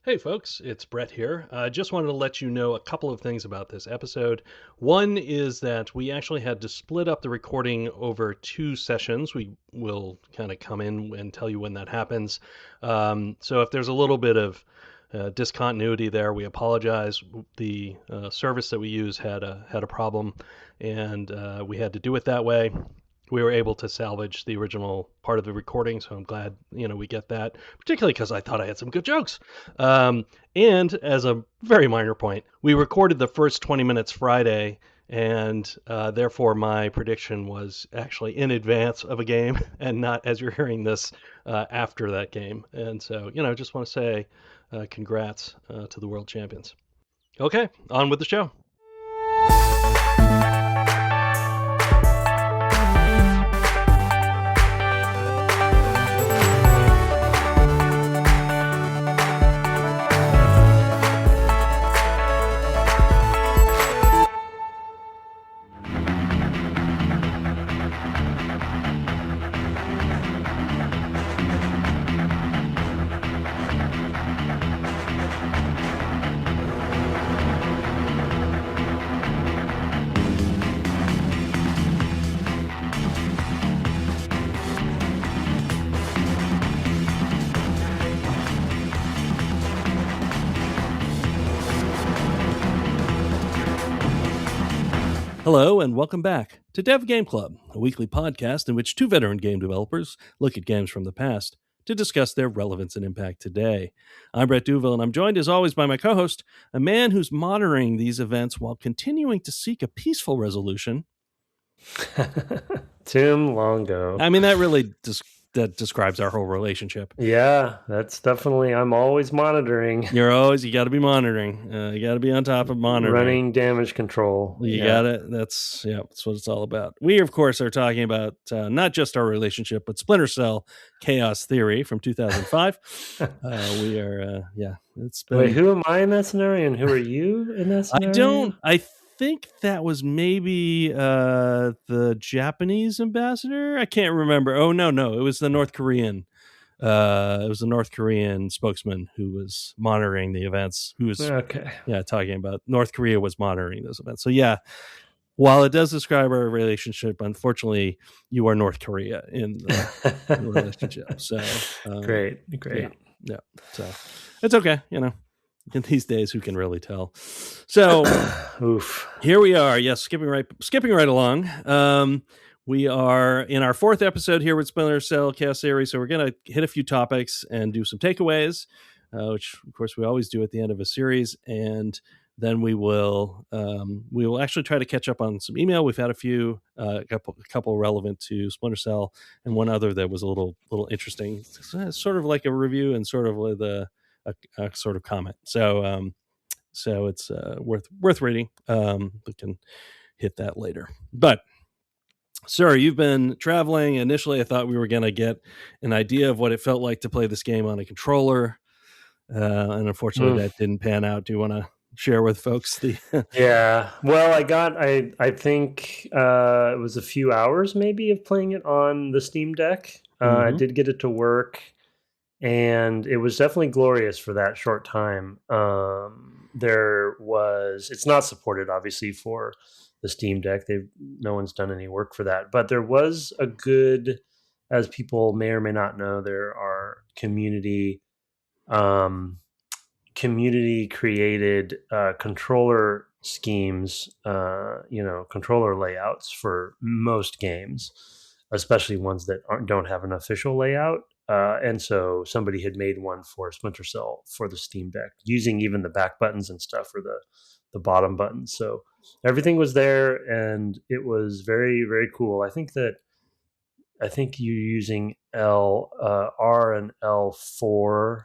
Hey folks, it's Brett here. I just wanted to let you know a couple of things about this episode. One is that we actually had to split up the recording over two sessions. We will kind of come in and tell you when that happens. So if there's a little bit of discontinuity there, we apologize. The service that we use had a problem, and we had to do it that way. We were able to salvage the original part of the recording, so I'm glad we get that. Particularly because I thought I had some good jokes. And as a very minor point, we recorded the first 20 minutes Friday, and therefore my prediction was actually in advance of a game, and not as you're hearing this after that game. And so just want to say congrats to the world champions. Okay, on with the show. Hello, and welcome back to Dev Game Club, a weekly podcast in which two veteran game developers look at games from the past to discuss their relevance and impact today. I'm Brett Douville, and I'm joined as always by my co-host, a man who's monitoring these events while continuing to seek a peaceful resolution. Tim Longo. I mean, that really that describes our whole relationship. Yeah, that's definitely, I'm always monitoring. You got to be monitoring. You got to be on top of monitoring. Running damage control. You got it. That's what it's all about. We, of course, are talking about not just our relationship, but Splinter Cell Chaos Theory from 2005. We are, it's been... Wait, who am I in that scenario and who are you in that scenario? I think that was maybe the Japanese ambassador. I can't remember. Oh, no, it was the North Korean. It was the North Korean spokesman who was monitoring the events. Who was talking about North Korea was monitoring those events. So while it does describe our relationship, unfortunately, you are North Korea in the relationship. So great. Yeah. So it's okay. In these days, who can really tell? So, Here we are. Yes, skipping right along. We are in our fourth episode here with Splinter Cell Chaos Theory, so we're going to hit a few topics and do some takeaways, which, of course, we always do at the end of a series, and then we will actually try to catch up on some email. We've had a couple relevant to Splinter Cell, and one other that was a little interesting, sort of like a review and sort of with a sort of comment. So it's worth reading. We can hit that later. But sir, you've been traveling. Initially, I thought we were going to get an idea of what it felt like to play this game on a controller, and unfortunately, that didn't pan out. Do you want to share with folks the? Yeah. Well, I think it was a few hours maybe of playing it on the Steam Deck. I did get it to work. And it was definitely glorious for that short time. It's not supported, obviously, for the Steam Deck. No one's done any work for that. But there was a good, as people may or may not know, there are community created controller schemes, controller layouts for most games, especially ones that don't have an official layout. And so somebody had made one for Splinter Cell for the Steam Deck, using even the back buttons and stuff for the bottom buttons. So everything was there, and it was very, very cool. I think you're using R and L4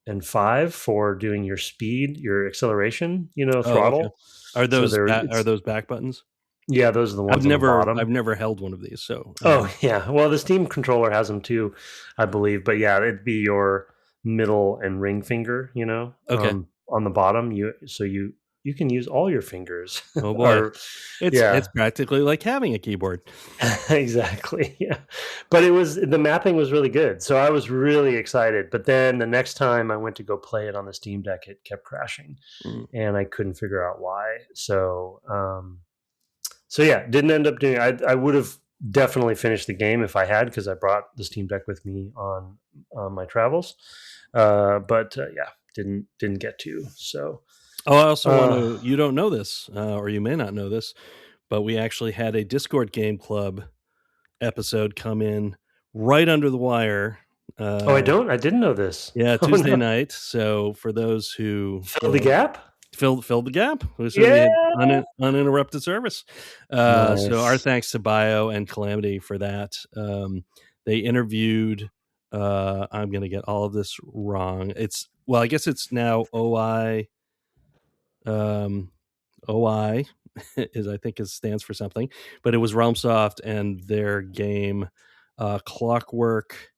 and 5 for doing your speed, your acceleration, throttle. Okay. Are those back buttons? Yeah, those are the ones on the bottom. I've never held one of these, so. Yeah. Well, the Steam controller has them too, I believe. But yeah, it'd be your middle and ring finger, okay. On the bottom. you can use all your fingers. Oh boy, Yeah. it's practically like having a keyboard. Exactly. Yeah. But the mapping was really good. So I was really excited. But then the next time I went to go play it on the Steam Deck, it kept crashing Mm. and I couldn't figure out why. So yeah, didn't end up doing I would have definitely finished the game if I had, because I brought the Steam Deck with me on my travels. But yeah, didn't get to. So Oh, I also want to, you don't know this, or you may not know this, but we actually had a Discord Game Club episode come in right under the wire. I didn't know this. Yeah, Oh, Tuesday no. night. So for those who Fill the gap? filled the gap, so we Yeah. had uninterrupted service. Nice. So our thanks to Bio and Calamity for that. They interviewed. I'm going to get all of this wrong. I guess it's now OI. OI is, I think, it stands for something, but it was RealmSoft and their game Clockwork.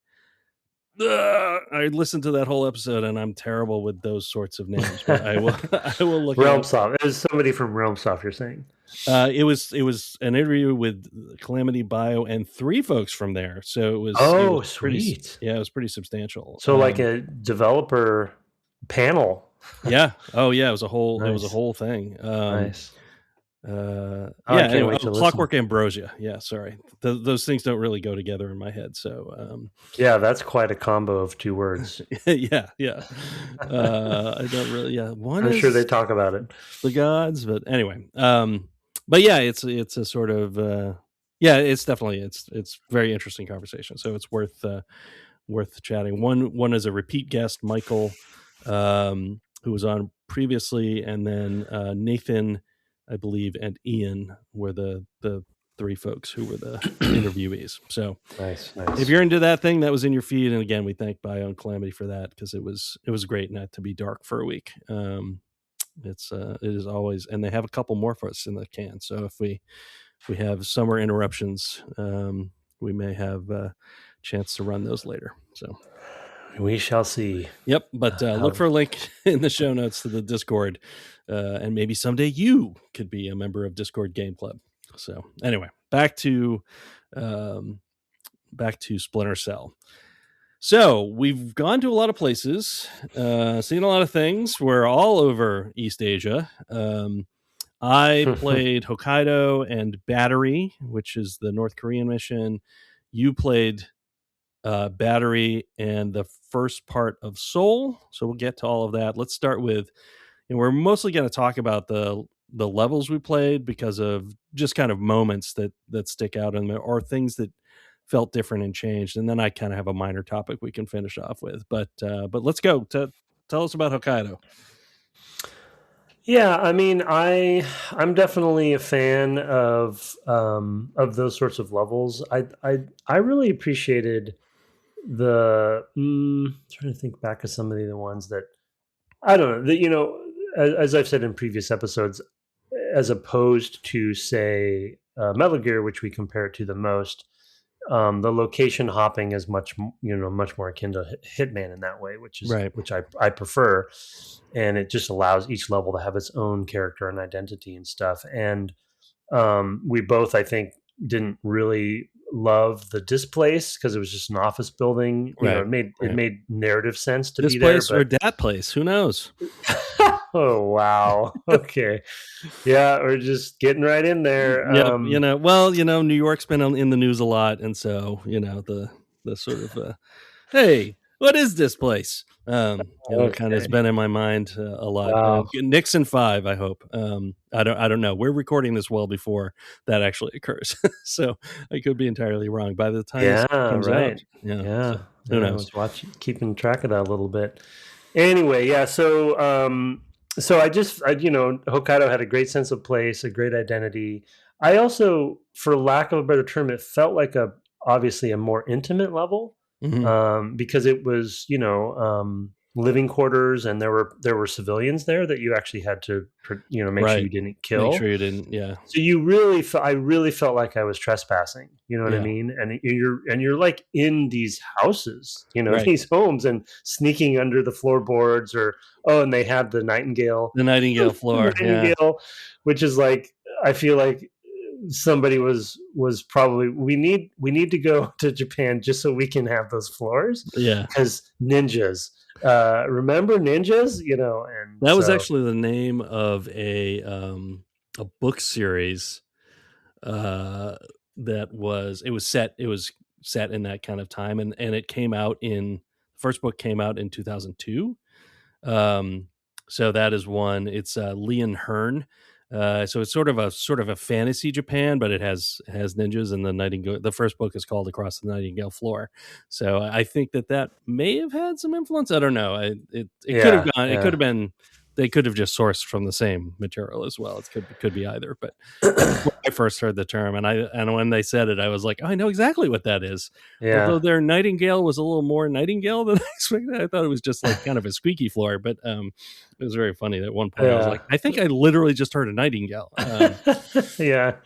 I listened to that whole episode and I'm terrible with those sorts of names, but I will look RealmSoft. It was somebody from RealmSoft, you're saying? It was an interview with Calamity, Bio, and 3 folks from there. So it was. Oh, it was sweet. It was pretty substantial. So like a developer panel. Yeah. Oh yeah. It was a whole. Nice. It was a whole thing. Nice. Yeah. Anyway, Clockwork Ambrosia. Yeah. Sorry. Those things don't really go together in my head. So. Yeah, that's quite a combo of 2 words. Yeah. I don't really. Yeah. I'm sure they talk about it. The gods, but anyway. But yeah, it's a sort of. Yeah, it's definitely it's very interesting conversation. So it's worth chatting. One is a repeat guest, Michael, who was on previously, and then Nathan, I believe, and Ian were the 3 folks who were the interviewees. So nice. If you're into that thing, that was in your feed. And again, we thank Bio and Calamity for that, because it was great not to be dark for a week. It is always, and they have a couple more for us in the can. So if we have summer interruptions, we may have a chance to run those later. So we shall see. Yep. But look for a link in the show notes to the Discord, and maybe someday you could be a member of Discord Game Club. So anyway, back to Splinter Cell. So we've gone to a lot of places, seen a lot of things. We're all over East Asia. I played Hokkaido and Battery, which is the North Korean mission. You played Battery and the first part of Seoul. So we'll get to all of that. Let's start with, we're mostly going to talk about the levels we played, because of just kind of moments that stick out in there, or things that felt different and changed. And then I kind of have a minor topic we can finish off with. But let's go. Tell us about Hokkaido. Yeah, I mean, I'm definitely a fan of those sorts of levels. I really appreciated trying to think back of some of the other ones that I don't know. As I've said in previous episodes, as opposed to say Metal Gear, which we compare it to the most, the location hopping is much more akin to Hitman in that way, which is right. which I prefer, and it just allows each level to have its own character and identity and stuff. And we both, I think, didn't really love the Displace, because it was just an office building. Right. It made narrative sense to this be there. This place or that place, who knows? Oh wow. Okay. Yeah, we're just getting right in there. Yeah, New York's been in the news a lot, and so the sort of hey, what is this place? Kind of has been in my mind a lot. Wow. Nixon 5, I hope. I don't know. We're recording this well before that actually occurs, so I could be entirely wrong by the time this comes out. Yeah. So who knows? I was keeping track of that a little bit. Anyway, yeah. So Hokkaido had a great sense of place, a great identity. I also, for lack of a better term, it felt like obviously a more intimate level, because it was, living quarters, and there were civilians there that you actually had to make sure you didn't kill. Make sure you didn't. Yeah. So I really felt like I was trespassing. You know what I mean? And you're like in these houses, these homes, and sneaking under the floorboards, and they had the nightingale floor, which is like, I feel like somebody was probably, we need to go to Japan just so we can have those floors. Yeah, because ninjas. Remember ninjas? And that was actually the name of a book series. That was set in that kind of time, and it came out the first book came out in 2002. So that is one. It's Leon Hearn. So it's sort of a fantasy Japan, but it has ninjas, and the first book is called Across the Nightingale Floor. So I think that may have had some influence. I don't know. It could have gone. It could have been. They could have just sourced from the same material as well. It could be either. But when I first heard the term, and when they said it, I was like, oh, I know exactly what that is. Yeah. Although their nightingale was a little more nightingale than I expected. I thought it was just like kind of a squeaky floor. But it was very funny. At one point, I was like, I think I literally just heard a nightingale. Yeah.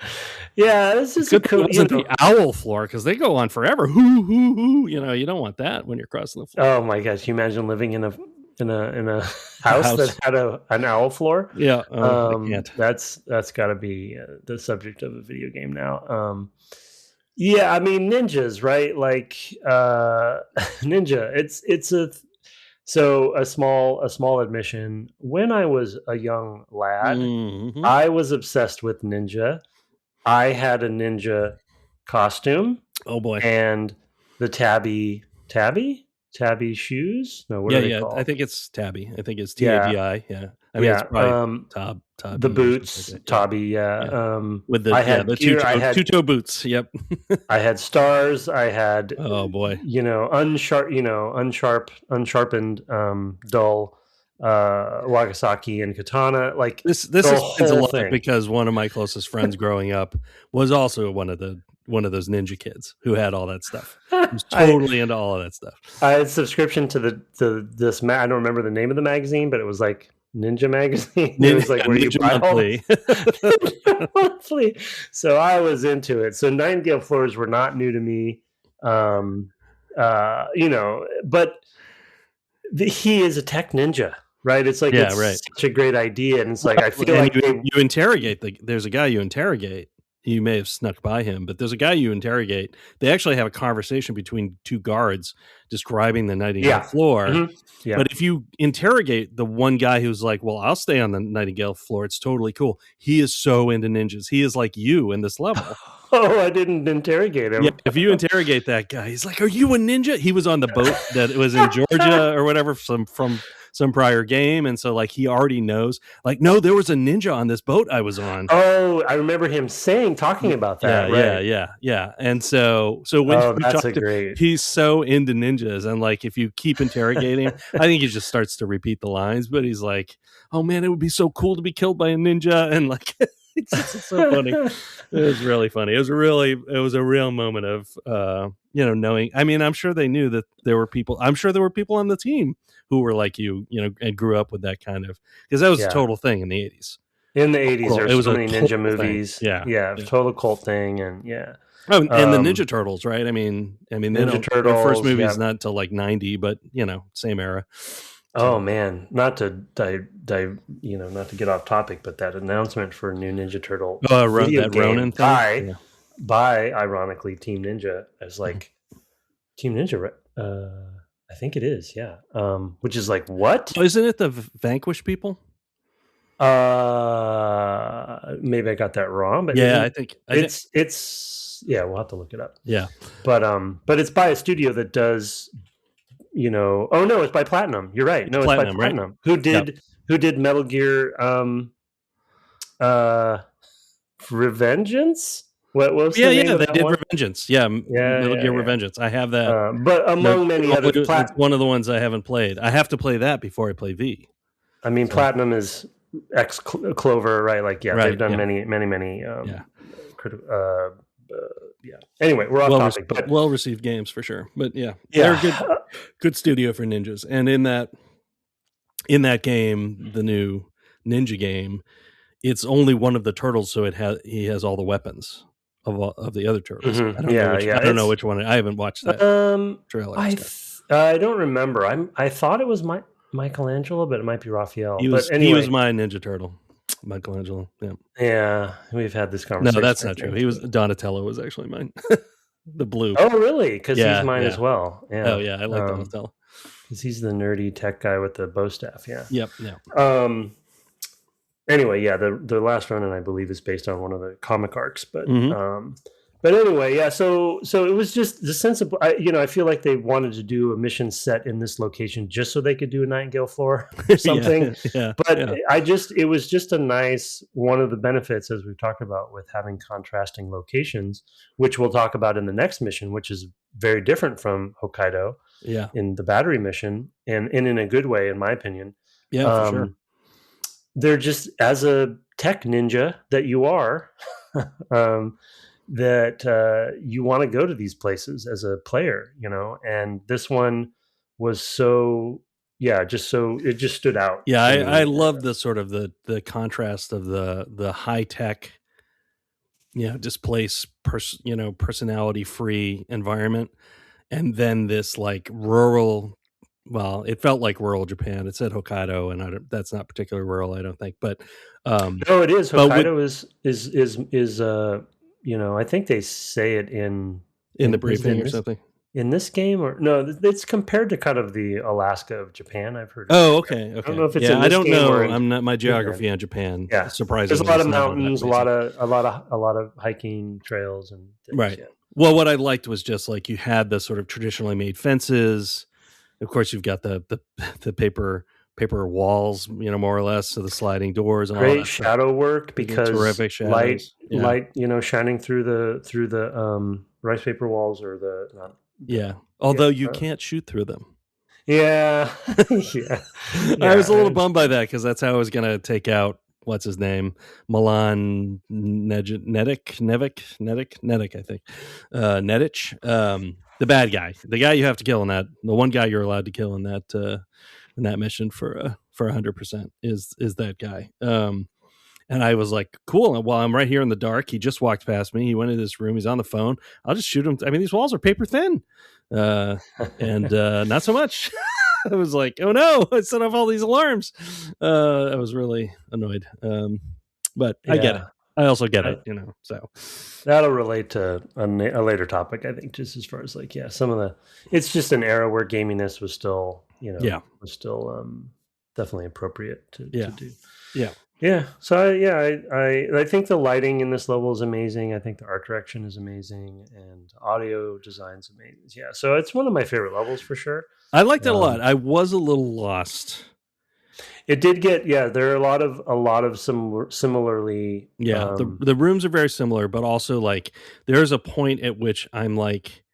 This is good. It wasn't the owl floor, because they go on forever. Hoo hoo hoo. You don't want that when you're crossing the floor. Oh my gosh! Can you imagine living in a house that had an owl floor? Yeah, I can't. That's got to be the subject of a video game now. Yeah, I mean ninjas, right? Like ninja. It's a small admission. When I was a young lad, I was obsessed with ninja. I had a ninja costume. Oh boy! And the tabby shoes? No, what are they called? I think it's tabby. I think it's TABI. Yeah. I mean, it's probably tabby. The boots, tabby. Yeah. With the two-toe boots. Yep. I had stars. I had, oh boy, unsharpened, dull Wagasaki and katana. Like this explains a lot, because one of my closest friends growing up was also one of those ninja kids who had all that stuff. He was totally into all of that stuff. I had subscription to this. I don't remember the name of the magazine, but it was like Ninja Magazine. It was like where you buy all monthly. So I was into it. So nightingale floors were not new to me. But he is a tech ninja. Right, it's like such a great idea, and it's like I feel like you interrogate. There's a guy you interrogate. You may have snuck by him, but there's a guy you interrogate. They actually have a conversation between two guards describing the nightingale floor. Mm-hmm. Yeah. But if you interrogate the one guy who's like, "Well, I'll stay on the nightingale floor. It's totally cool." He is so into ninjas. He is like you in this level. Oh, I didn't interrogate him. Yeah, if you interrogate that guy, he's like, "Are you a ninja?" He was on the boat that was in Georgia or whatever from some prior game, and so like he already knows. Like, no, there was a ninja on this boat I was on. Oh, I remember him talking about that. Yeah. And so when he's so into ninjas, and like if you keep interrogating him, I think he just starts to repeat the lines. But he's like, "Oh man, it would be so cool to be killed by a ninja," and like. It's so funny. It was really funny. It was a real moment of knowing. I mean, I'm sure they knew that there were people. I'm sure there were people on the team who were like you, and grew up with that kind of, because that was a total thing in the 80s. In the 80s, there were so many ninja movies. Thing. Yeah, total cult thing, and Oh, and the Ninja Turtles, right? I mean, Ninja Turtles. The first movie is not until like 90, but same era. Oh man, not to get off topic, but that announcement for a new Ninja Turtle video game Ronin thing by ironically Team Ninja as like Team Ninja. I think it is, yeah. Which is like what? Oh, isn't it the Vanquish people? Maybe I got that wrong, but yeah, I think it's we'll have to look it up. Yeah, but it's by a studio that does. Oh no, it's by Platinum. You're right. No, it's by Platinum. Right? Who did Metal Gear Revengeance? What was the name of that they did one? Revengeance. Metal Gear Revengeance. I have that. But among many other it's one of the ones I haven't played. I have to play that before I play V. I mean, Platinum is ex Clover, right? Like they've done many Anyway, we're off topic, but well received games for sure. But they're a good studio for ninjas. And in that in that game, the new ninja game, it's only one of the turtles, so he has all the weapons of the other turtles. Mhm. I don't know Yeah, which yeah. I don't know which one. I haven't watched that trailer. So. I don't remember. I thought it was Michelangelo, but it might be Raphael. He was But anyway, my Ninja Turtle, Michelangelo. Yeah. yeah, we've had this No, conversation. that's not true. He was Donatello was actually mine. The blue. Oh, really? Because he's Yeah, mine yeah. as well. Yeah. Oh yeah, I like Donatello. Because he's the nerdy tech guy with the bow staff. Yeah. Yep. Yeah. Anyway, yeah, the last Ronin, I believe, is based on one of the comic arcs, but Mhm. but anyway, yeah. So it was just the sense of I feel like they wanted to do a mission set in this location just so they could do a Nightingale floor or something. Yeah. But Yeah. it was just a nice one of the benefits, as we've talked about, with having contrasting locations, which we'll talk about in the next mission, which is very different from Hokkaido. Yeah. In the battery mission, and in a good way, in my opinion. Yeah, for sure. They're just, as a tech ninja that you are, that you want to go to these places as a player, and this one was so, yeah, just so it just stood out. Yeah, I love the sort of the contrast of the high tech, displaced personality free environment, and then this like rural. Well, it felt like rural Japan. It said Hokkaido, and that's not particularly rural, I don't think. But no, it is. Hokkaido is I think they say it in the briefing or something. In this game, or no, it's compared to kind of the Alaska of Japan. I've heard. Oh, okay. I don't know if it's. I don't know. I'm not my geography on Japan. Yeah, surprisingly, there's a lot of mountains, a lot of hiking trails, and things, right. Yeah. Well, what I liked was just like you had the sort of traditionally made fences. Of course, you've got the paper walls, more or less, so the sliding doors and great all that shadow stuff. work, because terrific shadows. light, shining through the rice paper walls, or the although you can't shoot through them. Yeah. I was a little bummed by that, because that's how I was going to take out what's his name, Milan Nedic, I think, Nedic, the bad guy, the guy you have to kill in that, the one guy you're allowed to kill in that mission for 100% is that guy. And I was like, cool. Well, I'm right here in the dark. He just walked past me. He went into this room. He's on the phone. I'll just shoot him. I mean, these walls are paper thin, and not so much. I was like, oh no, I set off all these alarms. I was really annoyed. But I get it. I also get it, so that'll relate to a later topic, I think, just as far as like, some of the, it's just an era where gaminess was still, was still definitely appropriate to do. Yeah. So I think the lighting in this level is amazing. I think the art direction is amazing, and audio design's amazing. Yeah. So it's one of my favorite levels for sure. I liked it a lot. I was a little lost. It did get, there are a lot of similarly. Yeah, the rooms are very similar, but also like there's a point at which I'm like,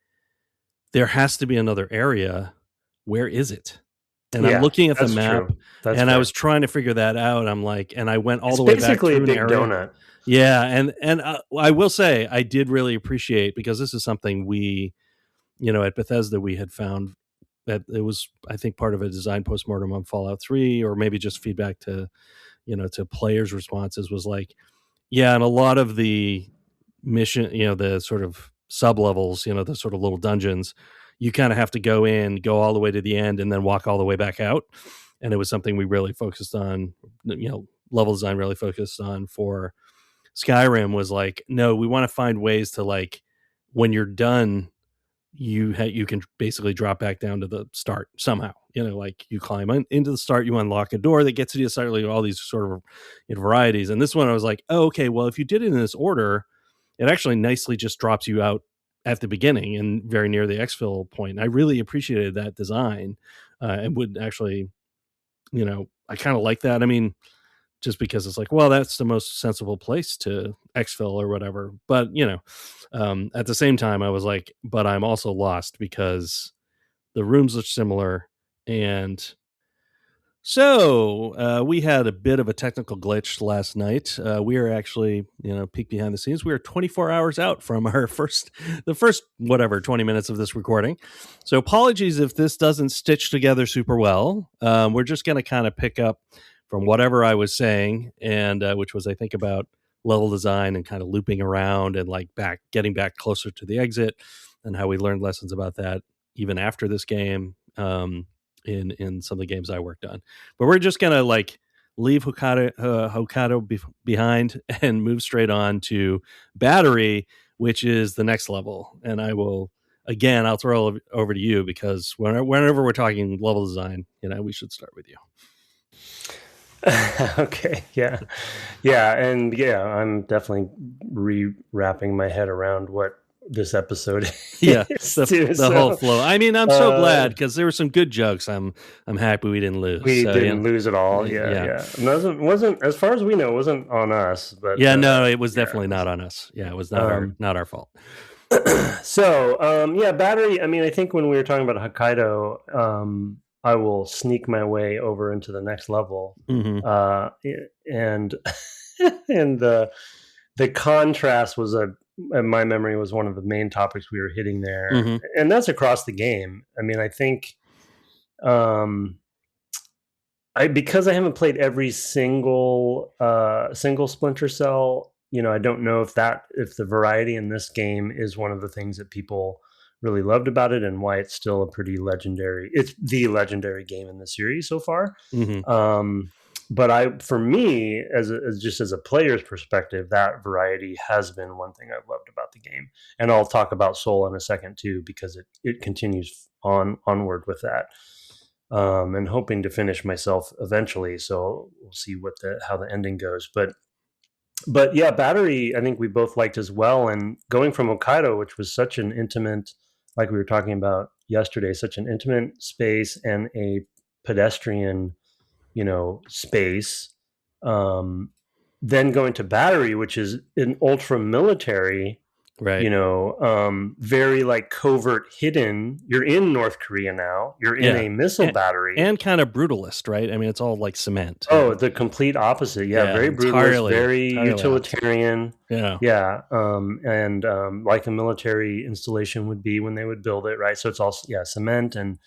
there has to be another area. Where is it? And I'm looking at the map, and fair. I was trying to figure that out. I'm like, and I went all the way back through basically a big donut. Yeah, and I will say I did really appreciate, because this is something we, at Bethesda, we had found that it was, I think, part of a design postmortem on Fallout 3, or maybe just feedback to, to players' responses, was like, and a lot of the mission, the sort of sub levels, the sort of little dungeons, you kind of have to go all the way to the end, and then walk all the way back out. And it was something we really focused on, level design really focused on for Skyrim, was like, no, we want to find ways to, like, when you're done, you can basically drop back down to the start somehow. Like you climb into the start, you unlock a door that gets you to the start, like all these sort of varieties. And this one, I was like, oh, okay, well, if you did it in this order, it actually nicely just drops you out at the beginning and very near the exfil point. And I really appreciated that design, and would actually, I kind of like that. I mean, just because it's like, well, that's the most sensible place to exfil or whatever. But, at the same time, I was like, but I'm also lost, because the rooms are similar, and So we had a bit of a technical glitch last night. We are actually, peek behind the scenes. We are 24 hours out from the first 20 minutes of this recording. So apologies if this doesn't stitch together super well. We're just going to kind of pick up from whatever I was saying, and which was, I think, about level design and kind of looping around and like getting back closer to the exit, and how we learned lessons about that even after this game. In some of the games I worked on, but we're just gonna like leave Hokkaido behind and move straight on to Battery, which is the next level. And I'll throw it over to you because whenever we're talking level design, we should start with you. Okay, yeah, and I'm definitely wrapping my head around what this episode the whole flow. I mean, I'm so glad because there were some good jokes. I'm happy we didn't lose. We didn't lose at all. Yeah. It wasn't as far as we know, it wasn't on us. But it was definitely not on us. Yeah, it was not our fault. So Battery. I mean, I think when we were talking about Hokkaido, I will sneak my way over into the next level, and and the contrast was in my memory was one of the main topics we were hitting there, and that's across the game. I mean, I think, because I haven't played every single Splinter Cell, I don't know if the variety in this game is one of the things that people really loved about it, and why it's still it's the legendary game in the series so far. But for me, as a player's perspective, that variety has been one thing I've loved about the game. And I'll talk about Seoul in a second too, because it continues onward with that. And hoping to finish myself eventually. So we'll see how the ending goes. But yeah, Battery, I think we both liked as well. And going from Hokkaido, which was such an intimate, like we were talking about yesterday, such an intimate space and a pedestrian space, then going to Battery, which is an ultra military, right? Very like covert, hidden. You're in North Korea now. You're in a missile battery, and kind of brutalist, right? I mean, it's all like cement. Oh, the complete opposite. Yeah, very brutalist, very utilitarian. And like a military installation would be when they would build it, right? So it's all cement and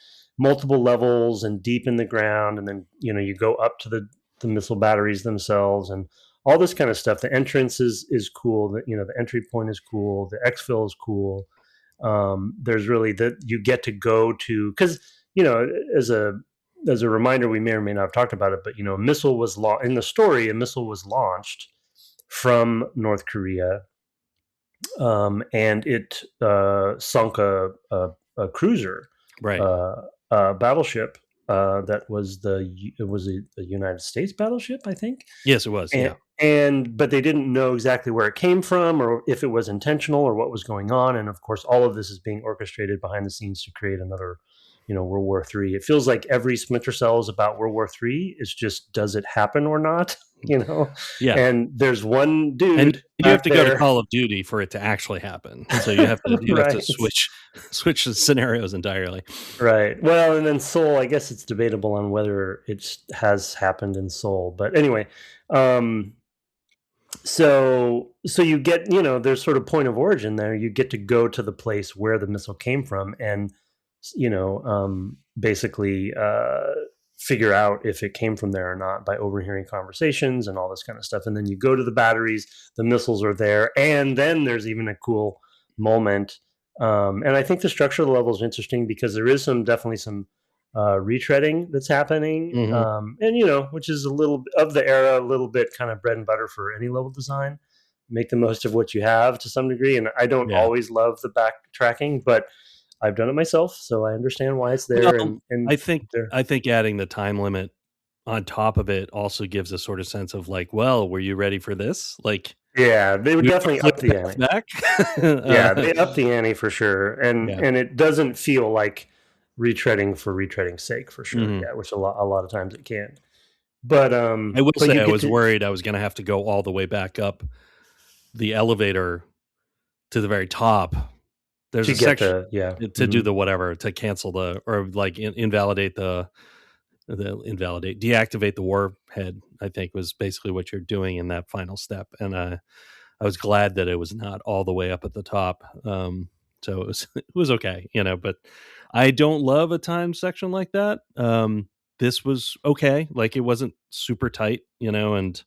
multiple levels and deep in the ground, and then you go up to the missile batteries themselves and all this kind of stuff. The entrance is cool. The entry point is cool. The exfil is cool. There's really that you get to go to, because as a reminder, we may or may not have talked about it, but a missile was in the story. A missile was launched from North Korea, and it sunk a cruiser, right? Battleship that was a United States battleship, I think. Yes, it was. But they didn't know exactly where it came from, or if it was intentional, or what was going on. And of course, all of this is being orchestrated behind the scenes to create another, World War III. It feels like every Splinter Cell is about World War III. It's just, does it happen or not? Yeah. And there's one dude, and you have to go to Call of Duty for it to actually happen. So you have to have to switch the scenarios entirely. Right. Well, and then Seoul, I guess it's debatable on whether it has happened in Seoul. But anyway, so you get, there's sort of point of origin there. You get to go to the place where the missile came from, and basically figure out if it came from there or not by overhearing conversations and all this kind of stuff. And then you go to the batteries, the missiles are there, and then there's even a cool moment. And I think the structure of the level is interesting because there is definitely some retreading that's happening, and which is a little of the era, a little bit kind of bread and butter for any level design. Make the most of what you have to some degree, and I don't always love the backtracking, but I've done it myself, so I understand why it's there. Well, and I think adding the time limit on top of it also gives a sort of sense of like, well, were you ready for this? Like, yeah, they would definitely up the ante. Back. Yeah, they up the ante for sure, and it doesn't feel like retreading for retreading's sake, for sure. Yeah, which a lot of times it can. But I will say I was worried I was going to have to go all the way back up the elevator to the very top. There's a section to do the whatever, to cancel or like invalidate the deactivate the warhead, I think was basically what you're doing in that final step. And I was glad that it was not all the way up at the top. So it was okay, but I don't love a time section like that. This was okay. Like, it wasn't super tight, and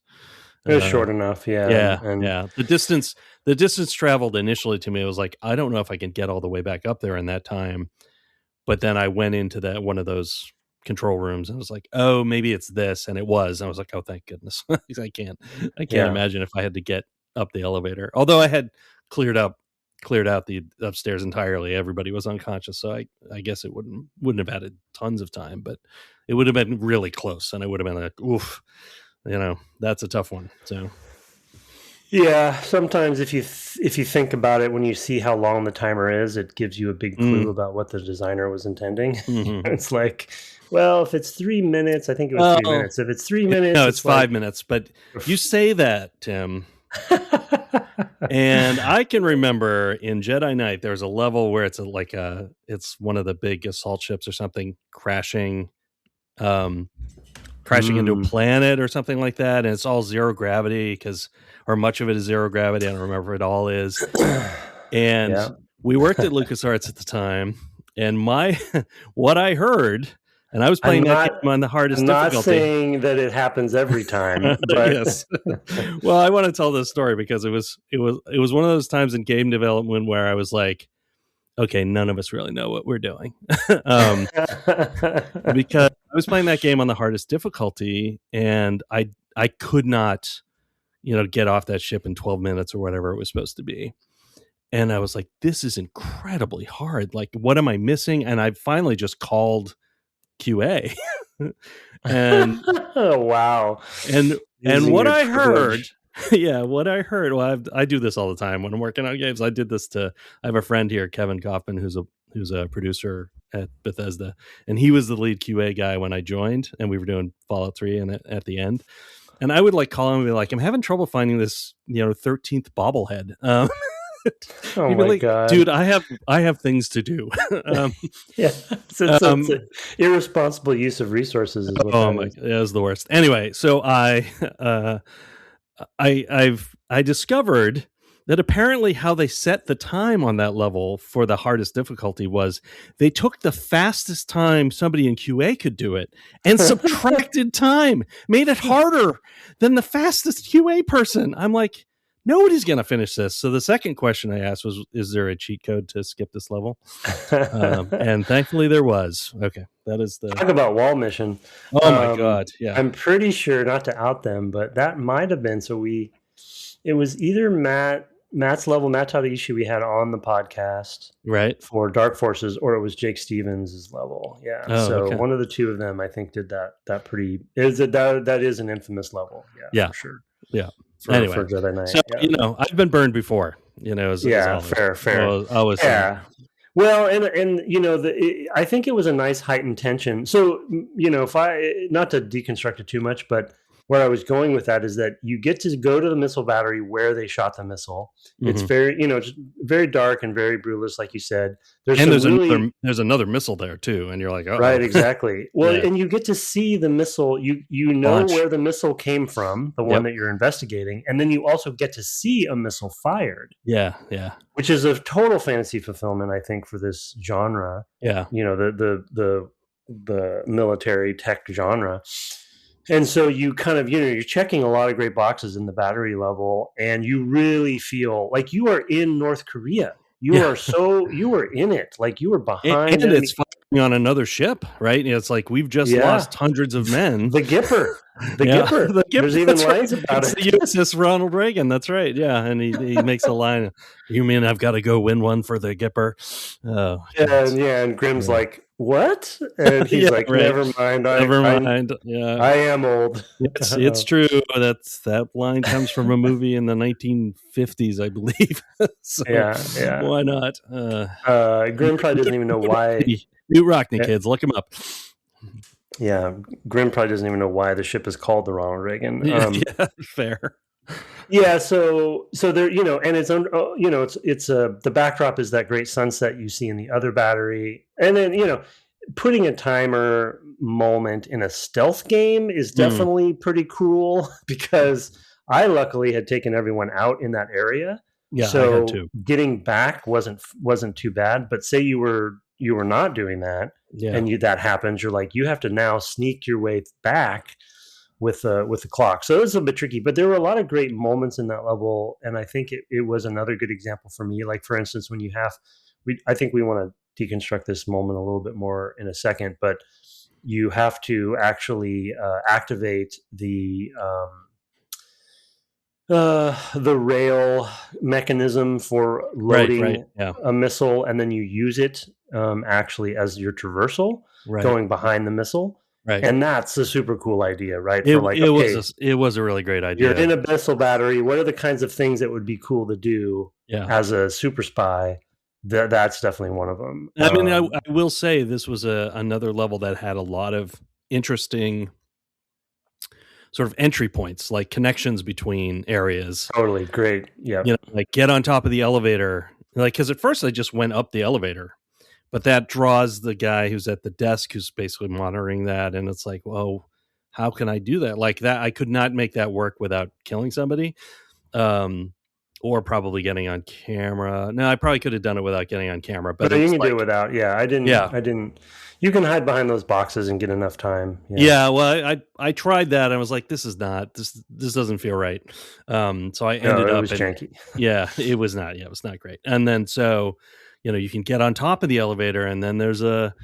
it was short enough. Yeah. Yeah. The distance traveled initially to me, I was like, I don't know if I can get all the way back up there in that time. But then I went into one of those control rooms and I was like, oh, maybe it's this. And it was. I was like, oh, thank goodness. I can't imagine if I had to get up the elevator. Although I had cleared out the upstairs entirely. Everybody was unconscious. So I guess it wouldn't have added tons of time, but it would have been really close. And I would have been like, oof, that's a tough one. So yeah, sometimes if you think about it, when you see how long the timer is, it gives you a big clue about what the designer was intending. Mm-hmm. It's like, well, if it's 3 minutes, I think it was 3 minutes. If it's 3 minutes, no, it's 5 minutes. But you say that, Tim. And I can remember in Jedi Knight, there's a level where it's it's one of the big assault ships or something crashing into a planet or something like that, and it's all zero gravity or much of it is zero gravity. I don't remember if it all is. And we worked at LucasArts at the time, and what I heard, and I was playing that game on the hardest difficulty. Not saying that it happens every time, but yes. Well, I want to tell this story because it was one of those times in game development where I was like, okay, none of us really know what we're doing. Because I was playing that game on the hardest difficulty, and I could not, get off that ship in 12 minutes or whatever it was supposed to be. And I was like, this is incredibly hard. Like, what am I missing? And I finally just called QA. And oh, wow. And what I heard, well, I do this all the time when I'm working on games. I have a friend here, Kevin Kaufman, who's a producer at Bethesda, and he was the lead QA guy when I joined, and we were doing Fallout 3 and at the end. And I would like call him and be like, I'm having trouble finding this, 13th bobblehead. Oh my God, dude, I have things to do. It's an irresponsible use of resources. Is what oh my, that was the worst. Anyway, so I discovered that apparently how they set the time on that level for the hardest difficulty was they took the fastest time somebody in QA could do it and subtracted time, made it harder than the fastest QA person. I'm like, nobody's going to finish this. So the second question I asked was, is there a cheat code to skip this level? And thankfully there was. Okay. That is talk about wall mission. Oh my God. Yeah. I'm pretty sure, not to out them, but that might've been, it was either Matt's level, Matt Tadaishi, we had on the podcast, right, for Dark Forces, or it was Jake Stevens' level. Yeah. So one of the two of them, I think, did that that is an infamous level. Yeah. For sure. Yeah. For Jedi Knight. So, I've been burned before, as fair. Always. Yeah. Well, and I think it was a nice heightened tension. So, if not to deconstruct it too much, but where I was going with that is that you get to go to the missile battery where they shot the missile. Mm-hmm. It's very, just very dark and very brutalist, like you said. There's another missile there too, and you're like, oh, right, exactly. Well, and you get to see the missile. You know where the missile came from, the one that you're investigating, and then you also get to see a missile fired. Yeah. Which is a total fantasy fulfillment, I think, for this genre. Yeah. The military tech genre. And so you kind of, you're checking a lot of great boxes in the battery level, and you really feel like you are in North Korea. You were in it, like you were behind. And it's firing on another ship, right? It's like we've just lost hundreds of men. The Gipper. The Gipper. There's even lines about it. The USS Ronald Reagan. That's right. Yeah. And he makes a line, you mean I've got to go win one for the Gipper? Oh, and Grimm's like, what? And he's like, never mind. I am old. It's true. That line comes from a movie in the 1950s, I believe. So yeah. Why not? Grimm probably doesn't even know why. New Rockney kids, look him up. Yeah, Grimm probably doesn't even know why the ship is called the Ronald Reagan. Fair. Yeah, so there, and it's it's the backdrop is that great sunset you see in the other battery, and then putting a timer moment in a stealth game is definitely pretty cruel because I luckily had taken everyone out in that area. Yeah, I had So to. getting back wasn't too bad. But say you were not doing that, Yeah. and that happens, you're like, you have to now sneak your way back with the clock. So it was a bit tricky, but there were a lot of great moments in that level, and I think it was another good example for me. Like for instance, when you have, I think we want to deconstruct this moment a little bit more in a second, but you have to actually activate the rail mechanism for Right. loading Yeah. a missile, and then you use it actually as your traversal Right. going behind the missile. Right. And that's a super cool idea, right? It For like, it was okay, it was a really great you're idea. in a missile battery. What are the kinds of things that would be cool to do Yeah. as a super spy? That's definitely one of them. I mean, I will say this was another level that had a lot of interesting sort of entry points, like connections between areas. Totally great. Yeah. Like get on top of the elevator. Like, because at first I just went up the elevator, but that draws the guy who's at the desk who's basically monitoring that, and it's like, well, how can I do that? Like that, I could not make that work without killing somebody. Or probably getting on camera. No, I probably could have done it without getting on camera, but No, you it's can do it like, without. Yeah, I didn't. yeah, I didn't. You can hide behind those boxes and get enough time. Yeah. yeah. Well, I tried that. I was like, this is not this doesn't feel right. So I No, ended it up was and janky. yeah, it was not. Yeah, it was not great. And then so you can get on top of the elevator, and then there's a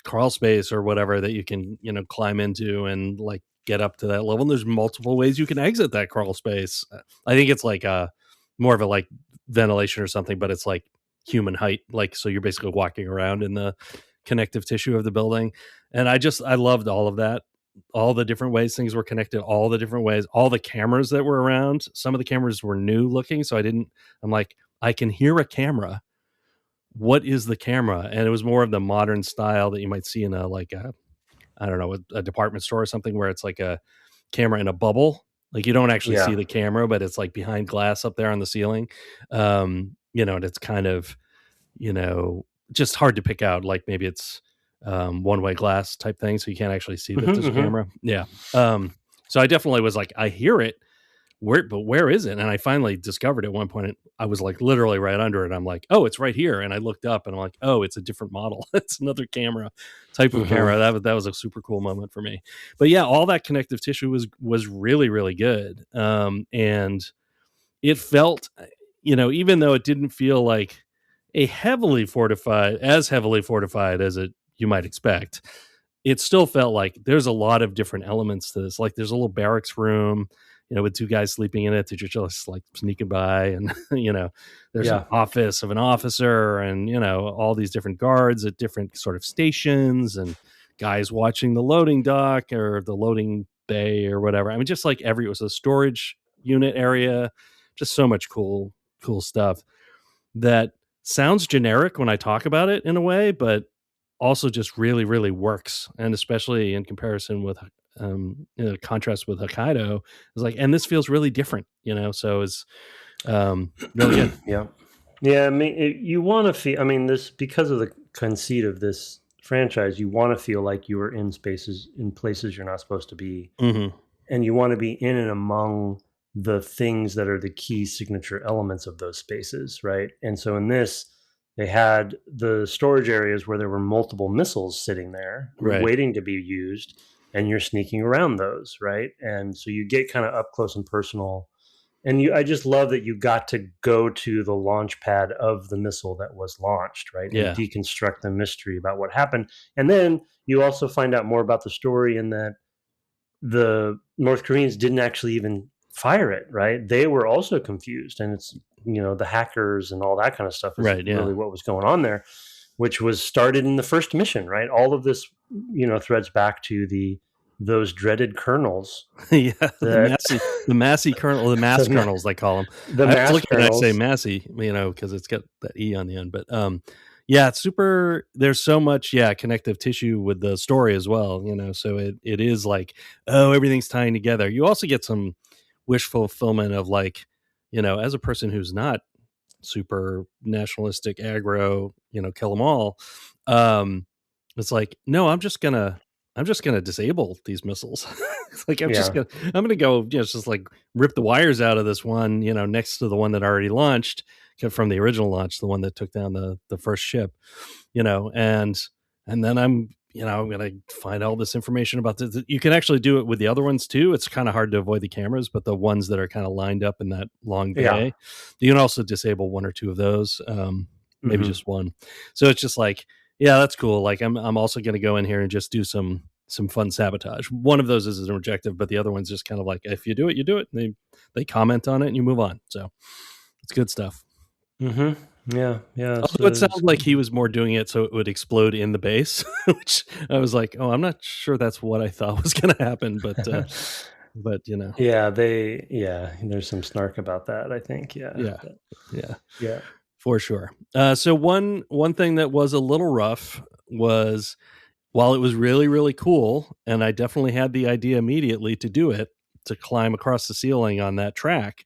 crawl space or whatever that you can climb into and like get up to that level. And there's multiple ways you can exit that crawl space. I think it's like more of a like ventilation or something, but it's like human height, like so you're basically walking around in the connective tissue of the building. And I loved all of that, all the different ways things were connected, all the different ways, all the cameras that were around. Some of the cameras were new looking, so I'm like, I can hear a camera. What is the camera? And it was more of the modern style that you might see in I don't know, a department store or something, where it's like a camera in a bubble. Like you don't actually see Yeah. the camera, but it's like behind glass up there on the ceiling. And it's kind of, just hard to pick out. Like maybe it's one-way glass type thing, so you can't actually see that there's a camera. Yeah. So I definitely was like, I hear it. Where is it? And I finally discovered at one point, I was like literally right under it. I'm like, oh, it's right here. And I looked up and I'm like, oh, it's a different model. It's another camera type of camera. That was a super cool moment for me. But yeah, all that connective tissue was really, really good. And it felt, even though it didn't feel like as heavily fortified as you might expect, it still felt like there's a lot of different elements to this. Like there's a little barracks room, with two guys sleeping in it that you're just like sneaking by, and there's an office of an officer, and all these different guards at different sort of stations, and guys watching the loading dock or the loading bay or whatever. I mean, just like it was a storage unit area, just so much cool stuff that sounds generic when I talk about it in a way, but also just really, really works. And especially in comparison with, contrast with Hokkaido, it's like, and this feels really different, so it's really good. Yeah. Yeah. I mean, you want to feel, I mean, this, because of the conceit of this franchise, you want to feel like you are in places you're not supposed to be. Mm-hmm. And you want to be in and among the things that are the key signature elements of those spaces, right? And so in this, they had the storage areas where there were multiple missiles sitting there, Right. waiting to be used, and you're sneaking around those, right? And so you get kind of up close and personal. And I just love that you got to go to the launch pad of the missile that was launched, right? Yeah. And deconstruct the mystery about what happened. And then you also find out more about the story in that the North Koreans didn't actually even fire it, right? They were also confused, and it's the hackers and all that kind of stuff is Right, yeah. really what was going on there, which was started in the first mission, right? All of this threads back to those dreaded kernels. Yeah, the massy kernel, the mass kernels they call them. The mass kernels. I say massy, because it's got that E on the end, but yeah, it's super. There's so much, connective tissue with the story as well, so it is like, oh, everything's tying together. You also get some wish fulfillment of like, as a person who's not super nationalistic, aggro, kill them all. It's like, no, I'm just gonna disable these missiles. It's like I'm gonna go, just like rip the wires out of this one, next to the one that already launched from the original launch, the one that took down the first ship, and then I'm gonna find all this information about this. You can actually do it with the other ones too. It's kind of hard to avoid the cameras, but the ones that are kind of lined up in that long bay, you can also disable one or two of those, maybe just one. So it's just like, yeah, that's cool. Like I'm also going to go in here and just do some fun sabotage. One of those is an objective, but the other one's just kind of like, if you do it, you do it. And they comment on it and you move on. So it's good stuff. Yeah. Although it sounds like he was more doing it so it would explode in the base, which I was like, oh, I'm not sure that's what I thought was going to happen, but Yeah, there's some snark about that, I think. Yeah, for sure. So one thing that was a little rough was, while it was really, really cool, and I definitely had the idea immediately to do it, to climb across the ceiling on that track.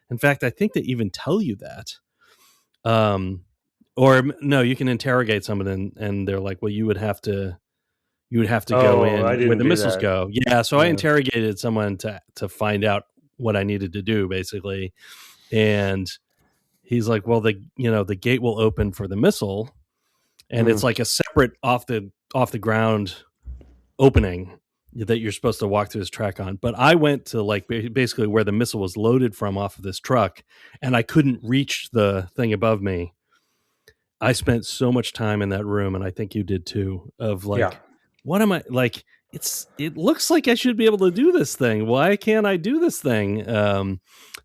In fact, I think they even tell you that. Or no, you can interrogate someone and they're like, well, you would have to go in where the missiles go. Yeah. So I interrogated someone to find out what I needed to do, basically. And he's like, well, the gate will open for the missile, and it's like a separate off the ground opening that you're supposed to walk through this track on. But I went to like basically where the missile was loaded from off of this truck, and I couldn't reach the thing above me. I spent so much time in that room, and I think you did too, of like, what am I like? It looks like I should be able to do this thing. Why can't I do this thing?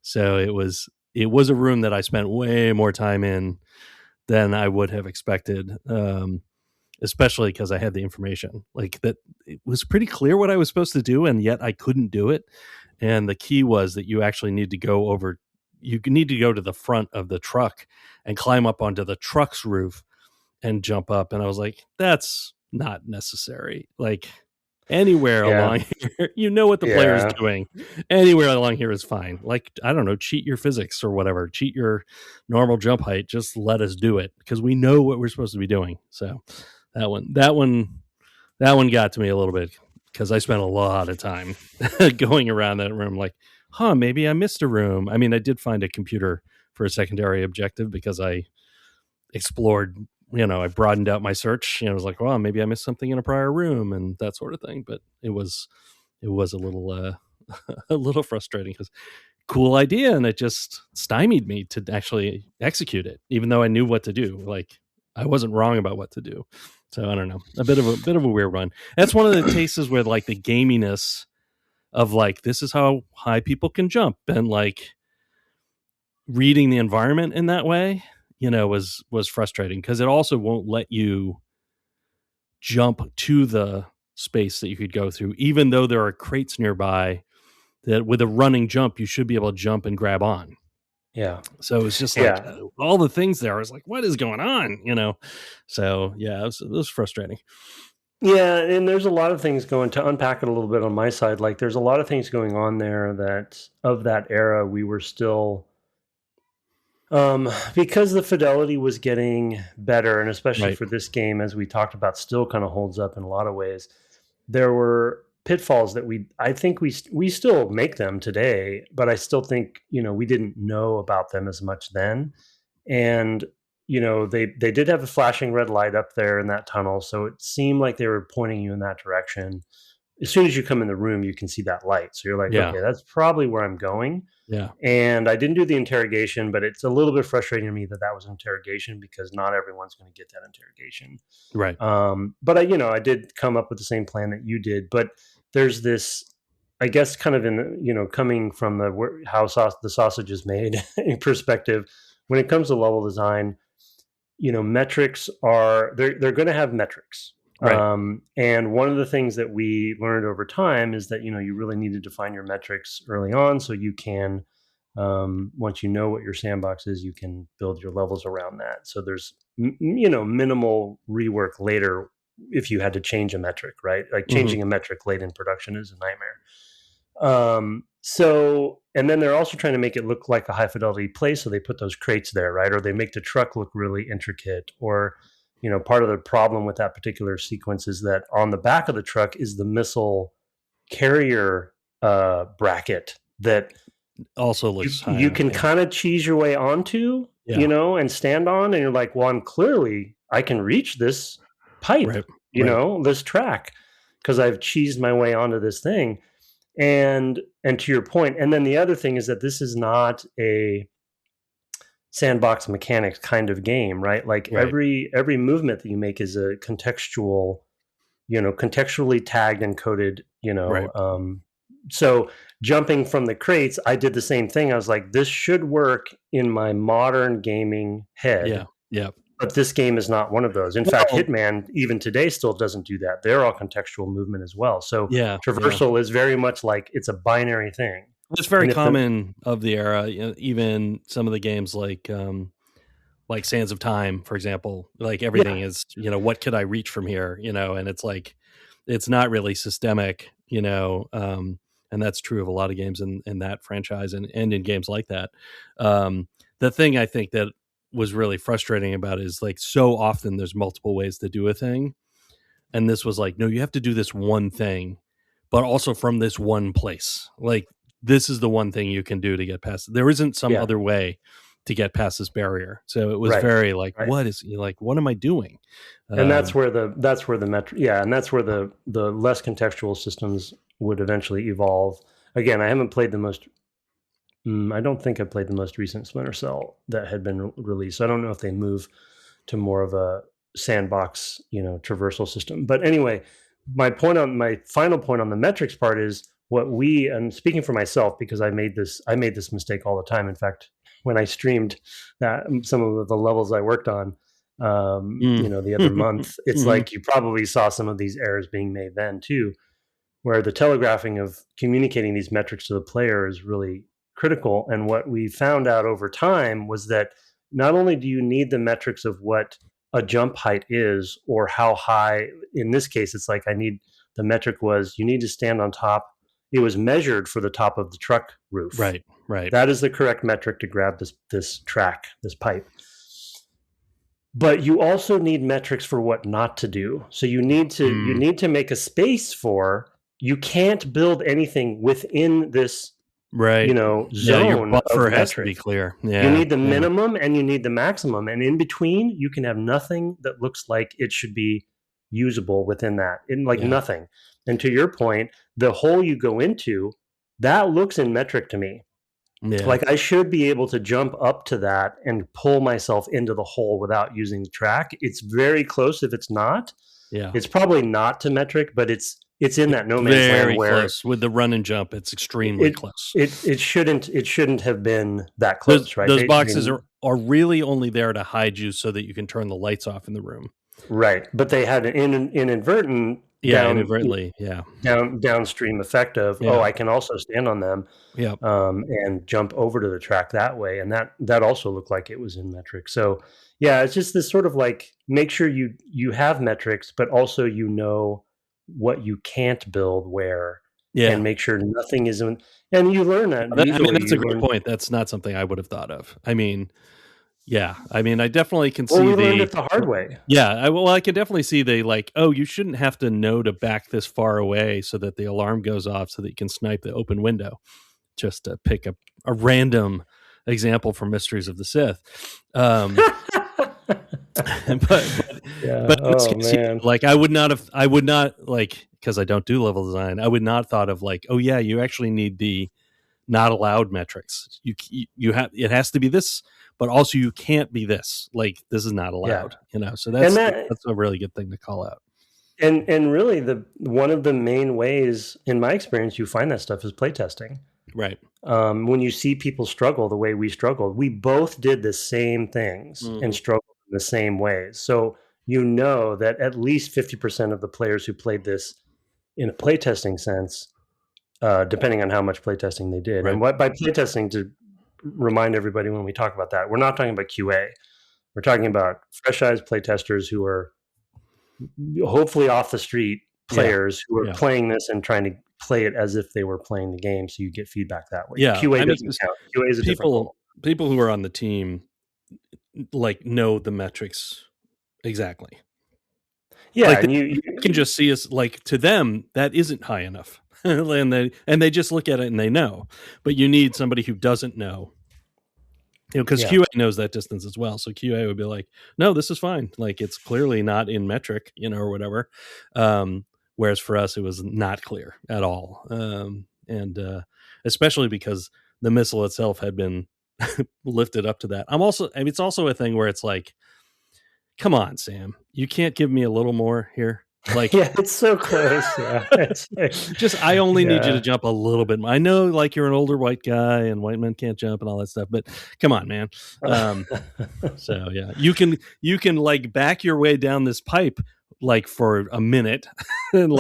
So it was a room that I spent way more time in than I would have expected. Especially because I had the information, like that it was pretty clear what I was supposed to do, and yet I couldn't do it. And the key was that you actually need to go over, you need to go to the front of the truck and climb up onto the truck's roof and jump up. And I was like, that's not necessary. Like anywhere along here, you know what the player's doing. Anywhere along here is fine. Like, I don't know, cheat your physics or whatever, cheat your normal jump height. Just let us do it because we know what we're supposed to be doing. So that one got to me a little bit because I spent a lot of time going around that room like, maybe I missed a room. I mean, I did find a computer for a secondary objective because I explored, I broadened out my search. I was like, well, maybe I missed something in a prior room and that sort of thing. But it was a little a little frustrating because cool idea, and it just stymied me to actually execute it, even though I knew what to do. Like I wasn't wrong about what to do. So I don't know, a bit of a weird one. That's one of the cases where like the gaminess of like, this is how high people can jump, and like reading the environment in that way, was frustrating because it also won't let you jump to the space that you could go through, even though there are crates nearby that with a running jump, you should be able to jump and grab on. Yeah. So it's just like all the things there. I was like, what is going on? So yeah, it was frustrating. Yeah. And there's a lot of things going to unpack it a little bit on my side. Like there's a lot of things going on there that of that era, we were still, because the fidelity was getting better, and especially for this game, as we talked about, still kind of holds up in a lot of ways. There were pitfalls that I think we still make them today, but I still think, we didn't know about them as much then. And, they did have a flashing red light up there in that tunnel. So it seemed like they were pointing you in that direction. As soon as you come in the room, you can see that light. So you're like, okay, that's probably where I'm going. Yeah. And I didn't do the interrogation, but it's a little bit frustrating to me that was an interrogation because not everyone's going to get that interrogation. Right. But I did come up with the same plan that you did, but there's this, I guess, kind of in, coming from how the sausage is made in perspective, when it comes to level design, metrics they're going to have metrics. Right. And one of the things that we learned over time is that, you really need to define your metrics early on so you can, once you know what your sandbox is, you can build your levels around that. So there's, minimal rework later if you had to change a metric, right? Like changing a metric late in production is a nightmare. So, and then they're also trying to make it look like a high fidelity place. So they put those crates there, right? Or they make the truck look really intricate, or, part of the problem with that particular sequence is that on the back of the truck is the missile carrier bracket that also looks you can kind of cheese your way onto, and stand on, and you're like, well, I can reach this pipe, this track, because I've cheesed my way onto this thing. And to your point, and then the other thing is that this is not a sandbox mechanics kind of game, right? Like every movement that you make is a contextually tagged and coded, so jumping from the crates, I did the same thing. I was like, this should work in my modern gaming head. Yeah. But this game is not one of those. In fact, Hitman, even today, still doesn't do that. They're all contextual movement as well. So traversal is very much like it's a binary thing. It's very common of the era. Even some of the games like Sands of Time, for example, like everything is, what could I reach from here? And it's like, it's not really systemic, and that's true of a lot of games in that franchise and in games like that. The thing I think that was really frustrating about it is like so often there's multiple ways to do a thing. And this was like, no, you have to do this one thing, but also from this one place. Like this is the one thing you can do to get past. There isn't some other way to get past this barrier. So it was very like, what am I doing? And that's where the metric, and that's where the less contextual systems would eventually evolve. Again, I haven't played I don't think I played the most recent Splinter Cell that had been released. So I don't know if they move to more of a sandbox, traversal system. But anyway, my final point on the metrics part is and speaking for myself, because I made this mistake all the time. In fact, when I streamed some of the levels I worked on, the other month, it's like you probably saw some of these errors being made then too, where the telegraphing of communicating these metrics to the player is really critical. And what we found out over time was that not only do you need the metrics of what a jump height is or how high, in this case, it's like the metric was you need to stand on top. It was measured for the top of the truck roof. Right. That is the correct metric to grab this track, this pipe. But you also need metrics for what not to do. So you need to make a space for, you can't build anything within this zone. Your buffer has to be clear. You need the minimum and you need the maximum, and in between you can have nothing that looks like it should be usable within that, nothing. And to your point, the hole you go into, that looks in metric to me. Like I should be able to jump up to that and pull myself into the hole without using the track. It's very close. If it's not, it's probably not to metric, but it's in that no man's land where close. With the run and jump, it's extremely close. It shouldn't have been that close, right? Those boxes are really only there to hide you so that you can turn the lights off in the room. Right. But they had an inadvertent downstream effect of, I can also stand on them and jump over to the track that way. And that also looked like it was in metric. So it's just this sort of like, make sure you have metrics, but also what you can't build where, and make sure nothing is in, and you learn that. That's a great point. That's not something I would have thought of. I definitely can see we learned it the hard way. I can definitely see you shouldn't have to know to back this far away so that the alarm goes off so that you can snipe the open window. Just to pick up a random example from Mysteries of the Sith. I would not because I don't do level design, I would not thought of you actually need the not allowed metrics. You have, it has to be this, but also you can't be this. Like this is not allowed. So that's a really good thing to call out. And really one of the main ways in my experience you find that stuff is playtesting. Right. When you see people struggle the way we struggled, we both did the same things and struggled in the same ways. So that at least 50% of the players who played this in a playtesting sense, depending on how much playtesting they did. Right. And by playtesting, to remind everybody when we talk about that, we're not talking about QA. We're talking about fresh eyes playtesters who are hopefully off the street players who are playing this and trying to play it as if they were playing the game, so you get feedback that way. QA doesn't count. QA is a different role. People who are on the team know the metrics Exactly. Yeah, Like and you can just see us, like, to them that isn't high enough, and they just look at it and they know. But you need somebody who doesn't know, because yeah. QA knows that distance as well. So QA would be like, no, this is fine. Like, it's clearly not in metric, or whatever. Whereas for us, it was not clear at all. And especially because the missile itself had been lifted up to that. It's also a thing where it's like, come on, Sam, you can't give me a little more here. Like, Yeah, it's so close. Yeah, it's like, just, I only need you to yeah. jump a little bit. I know, like, you're an older white guy and white men can't jump and all that stuff, but come on, man. So yeah, you can like back your way down this pipe like for a minute and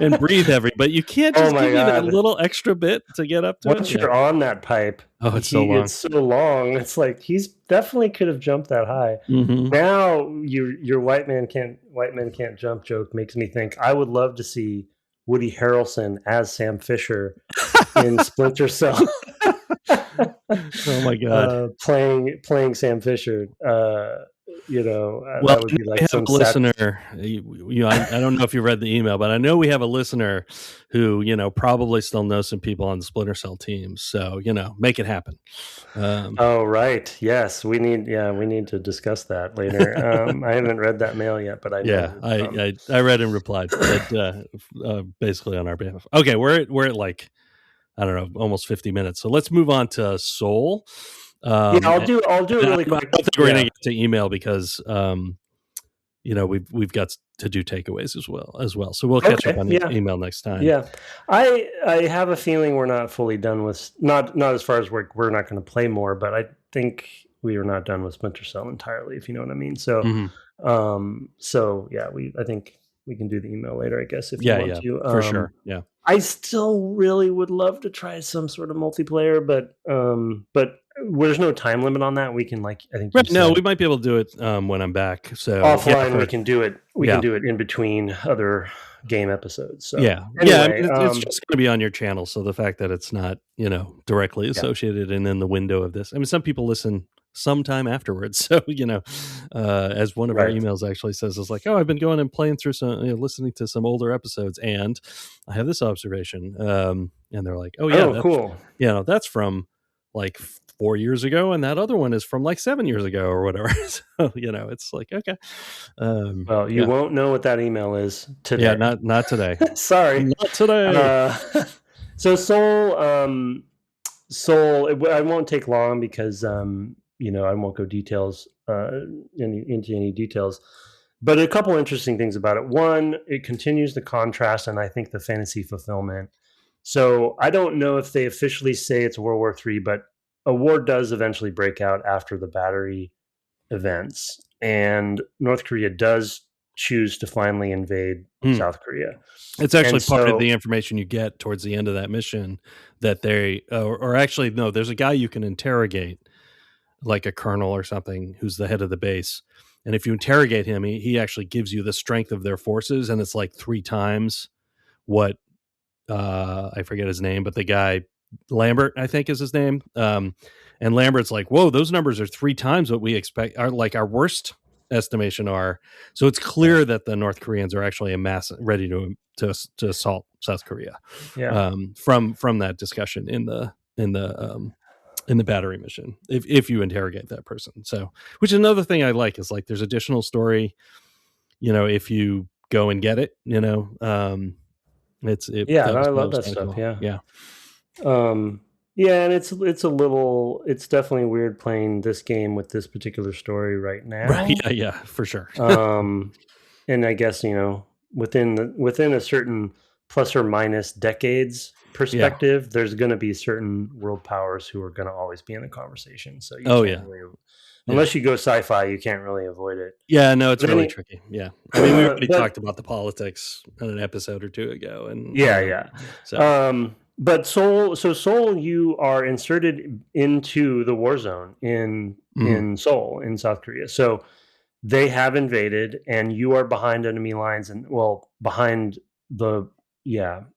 and breathe but you can't Oh just my give me that God. little extra bit to get up to Once it. you're on that pipe, Oh, it's so long. it's so long. It's like he's definitely could have jumped that high. Mhm. Now your white men can't jump joke makes me think I would love to see Woody Harrelson as Sam Fisher in Splinter Cell. Oh my God. Playing Sam Fisher. Well, That would be we like have some a listener. I don't know if you read the email, but I know we have a listener who, probably still knows some people on the Splinter Cell teams. So, make it happen. Oh, right. Yes, we need to discuss that later. I haven't read that mail yet, but I know. Yeah, I read and replied, but basically on our behalf. Okay, we're at like, I don't know, almost 50 minutes. So let's move on to Seoul. Yeah, I'll do it really I quick. don't think we're going to get to email because we've got to do takeaways as well. So we'll catch up on email next time. Yeah, I have a feeling we're not fully done with not as far as we're not going to play more, but I think we are not done with Splinter Cell entirely, if you know what I mean. So, I think we can do the email later, I guess, if you want to. For sure. Yeah. I still really would love to try some sort of multiplayer, but there's no time limit on that. We can I think. Right, no, we might be able to do it when I'm back. So offline, we can do it. We can do it in between other game episodes. So anyway, it's just going to be on your channel. So the fact that it's not directly associated and in the window of this. I mean, some people listen sometime afterwards. So as one of our emails actually says, it's like, oh, I've been going and playing through some, listening to some older episodes, and I have this observation. And they're like, oh yeah, that's cool. That's from like 4 years ago, and that other one is from like 7 years ago or whatever. So it's like, okay. Well, you won't know what that email is today. Yeah, not today. Sorry, not today. So Seoul, I won't take long because I won't go details into any details. But a couple interesting things about it. One, it continues the contrast and I think the fantasy fulfillment. So I don't know if they officially say it's World War III, but a war does eventually break out after the battery events, and North Korea does choose to finally invade South Korea. It's actually part of the information you get towards the end of that mission that they, or actually, no, there's a guy you can interrogate, like a colonel or something, who's the head of the base. And if you interrogate him, he actually gives you the strength of their forces, and it's like 3 times what, I forget his name, but the guy, Lambert, I think is his name. And Lambert's like, whoa, those numbers are 3 times what we expect, are like our worst estimation are. So it's clear that the North Koreans are actually ready to assault South Korea. Yeah. From that discussion in the battery mission, if you interrogate that person. So, which is another thing I like, is like there's additional story, if you go and get it, I love that stuff. Cool. And it's definitely weird playing this game with this particular story right now. Right. Yeah, for sure. And I guess, within a certain plus or minus decades perspective, there's going to be certain world powers who are going to always be in the conversation. So unless you go sci-fi, you can't really avoid it. Yeah, no, it's really tricky. Yeah. I mean, we already talked about the politics in an episode or 2 ago. And So but Seoul, you are inserted into the war zone in Seoul, in South Korea. So they have invaded, and you are behind enemy lines, behind the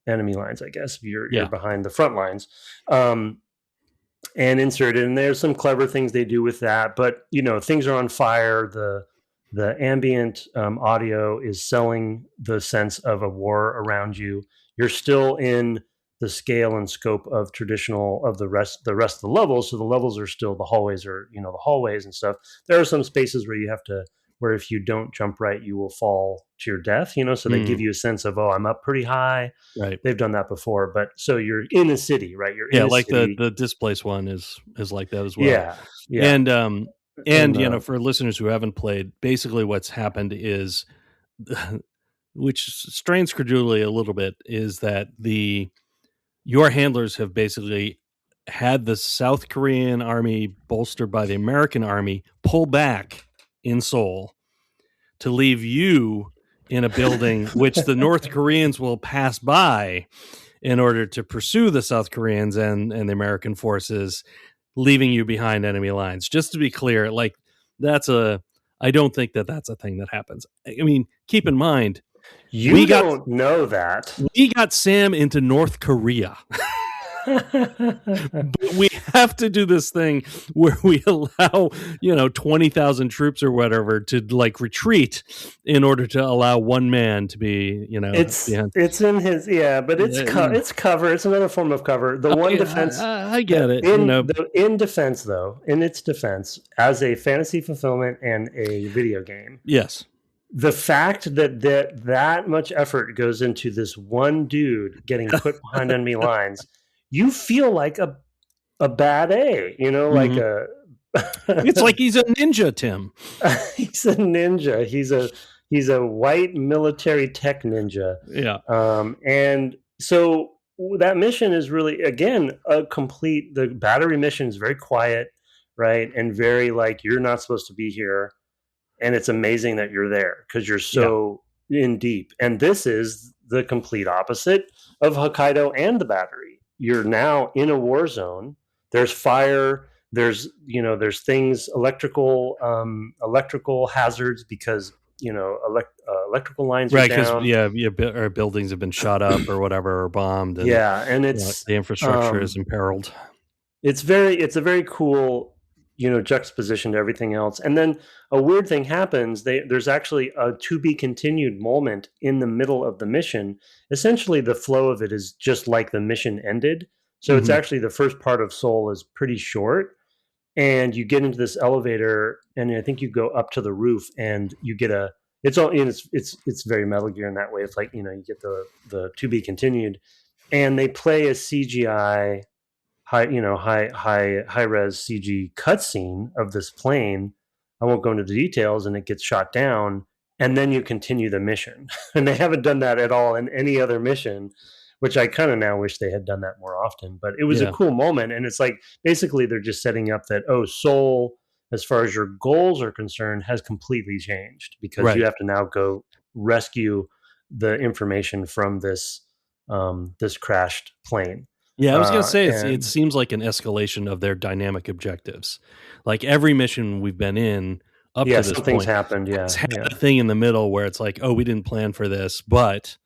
enemy lines, I guess. You're behind the front lines, and inserted. And there's some clever things they do with that, but things are on fire. The ambient audio is selling the sense of a war around you. You're still in the scale and scope of traditional of the rest of the levels. So the levels are still, the hallways are, the hallways and stuff. There are some spaces where you have to, where if you don't jump right, you will fall to your death, so they give you a sense of, oh, I'm up pretty high. Right. They've done that before. But so you're in a city, right? You're in a like city. the Displaced one is like that as well. Yeah. And for listeners who haven't played, basically what's happened is, which strains credulity a little bit, is that your handlers have basically had the South Korean army, bolstered by the American army, pull back in Seoul to leave you in a building which the North Koreans will pass by in order to pursue the South Koreans and the American forces, leaving you behind enemy lines. Just to be clear, like, I don't think that's a thing that happens. I mean, keep in mind, we don't know that. We got Sam into North Korea. But we have to do this thing where we allow 20,000 troops or whatever to like retreat in order to allow one man to be it's in his but it's cover. It's another form of cover. The one defense, I get it. In defense, though, in its defense, as a fantasy fulfillment and a video game, yes, the fact that much effort goes into this one dude getting put behind enemy lines, you feel like a bad A, like a. It's like he's a ninja, Tim. He's a ninja. He's a white military tech ninja. Yeah. And so that mission is really, again, the battery mission is very quiet, right? And very like, you're not supposed to be here. And it's amazing that you're there because you're so in deep. And this is the complete opposite of Hokkaido and the battery. You're now in a war zone. There's fire. There's things, electrical hazards because electrical lines are down. Our buildings have been shot up or whatever, or bombed. And, and it's the infrastructure is imperiled. It's a very cool juxtaposition to everything else. And then a weird thing happens. There's actually a to be continued moment in the middle of the mission. Essentially, the flow of it is just like the mission ended. So it's actually, the first part of Seoul is pretty short, and you get into this elevator, and I think you go up to the roof, and you get it's very Metal Gear in that way. It's like you get the to be continued, and they play a CGI high res CG cutscene of this plane. I won't go into the details, and it gets shot down, and then you continue the mission. And they haven't done that at all in any other mission, which I kind of now wish they had done that more often. But it was a cool moment, and it's like basically they're just setting up that Seoul, as far as your goals are concerned, has completely changed because you have to now go rescue the information from this crashed plane. Yeah, I was going to say, it seems like an escalation of their dynamic objectives. Like every mission we've been in up to this something's point, happened. It's had a thing in the middle where it's like, we didn't plan for this, but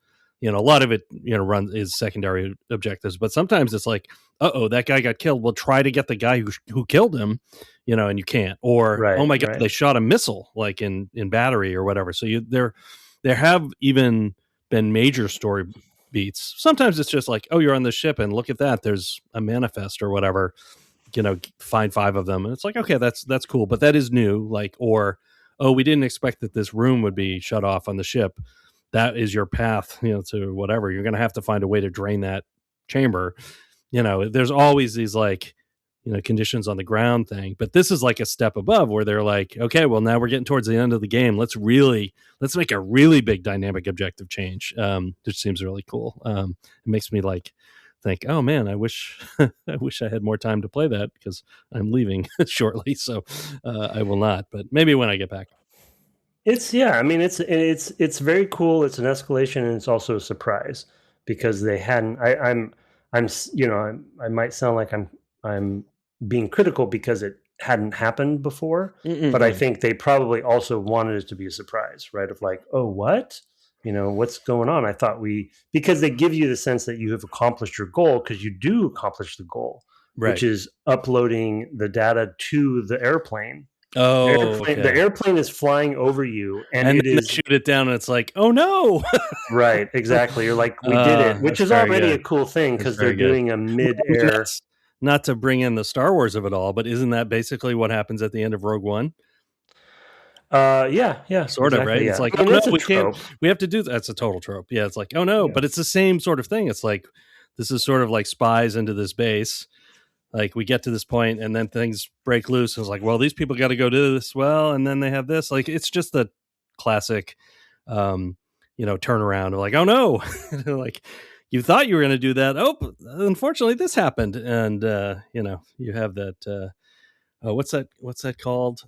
a lot of it, is secondary objectives. But sometimes it's like, that guy got killed. We'll try to get the guy who killed him, and you can't. Or oh my god, they shot a missile like in Battery or whatever. So there have even been major story beats. Sometimes it's just like, you're on the ship and look at that, there's a manifest or whatever, find 5 of them, and it's like, okay, that's cool, but that is new. Like, or we didn't expect that this room would be shut off on the ship. That is your path, to whatever. You're going to have to find a way to drain that chamber. There's always these like, conditions on the ground thing, but this is like a step above where they're like, okay, well, now we're getting towards the end of the game. Let's make a really big dynamic objective change, which seems really cool. It makes me like think, oh man, I wish I had more time to play that because I'm leaving shortly, so I will not. But maybe when I get back. It's it's very cool. It's an escalation, and it's also a surprise because they hadn't. I might sound like I'm being critical because it hadn't happened before, but I think they probably also wanted it to be a surprise, right? Of like, what? What's going on? I thought because they give you the sense that you have accomplished your goal, because you do accomplish the goal, which is uploading the data to the airplane Oh, The airplane is flying over you, and then it is they shoot it down, and it's like, oh no! right. Exactly. You're like, we did it, which is already a cool thing because they're doing a mid-air. Not to bring in the Star Wars of it all, but isn't that basically what happens at the end of Rogue One? Yeah, sort exactly, of, right? Yeah. It's like, oh no, we can't. We have to do that. That's a total trope. Yeah, it's like, oh no, but it's the same sort of thing. It's like this is sort of like spies into this base. Like we get to this point, and then things break loose. It's like, well, these people got to go do this. Well, and then they have this. Like it's just the classic, turnaround. Like, oh no, like you thought you were going to do that. Oh, unfortunately, this happened, and you have that. What's that called?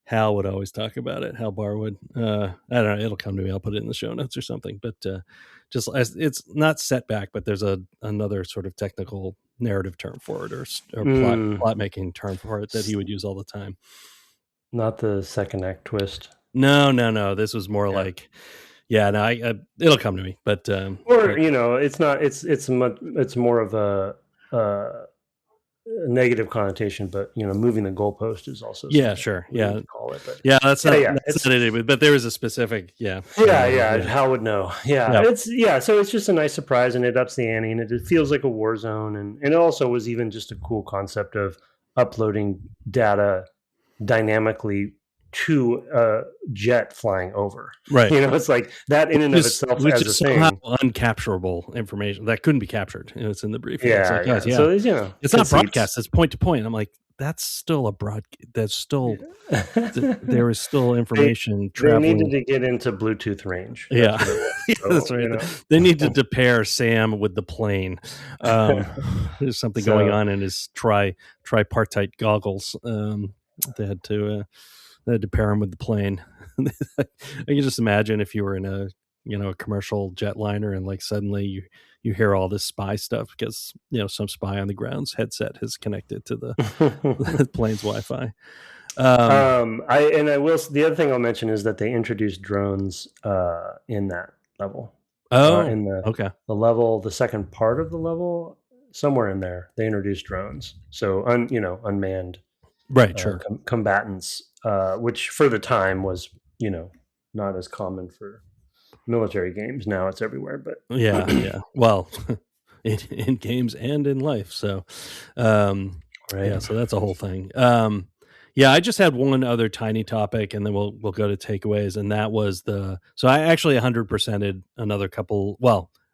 Hal would always talk about it. Hal Barwood. I don't know. It'll come to me. I'll put it in the show notes or something. But just as it's not setback, but there's another sort of technical narrative term for it, or plot making term for it that he would use all the time. Not the second act twist. No. This was more like, it'll come to me. But it's not. It's more of a negative connotation, but moving the goalpost is also sure, call it, but that's not it, but there is a specific Hal would know. So it's just a nice surprise, and it ups the ante, and it feels like a war zone, and it also was even just a cool concept of uploading data dynamically to a jet flying over, right? It's like that in and of itself as a thing, uncapturable information that couldn't be captured. It's in the briefing. So it's not broadcast. It's point to point. I'm like, that's still a that's still there is still information traveling. They needed to get into Bluetooth range. That's right. They needed to pair Sam with the plane. There's something going on in his tripartite goggles. They had to pair him with the plane. I can just imagine if you were in a commercial jetliner, and like suddenly you hear all this spy stuff because some spy on the ground's headset is connected to the plane's Wi-Fi. The other thing I'll mention is that they introduced drones in that level. In the level, the second part of the level, somewhere in there, they introduced drones. So unmanned, right? Sure, combatants, which for the time was not as common for military games. Now it's everywhere, but well, in games and in life. So right. So that's a whole thing. I just had one other tiny topic, and then we'll go to takeaways, and that was so I actually 100%ed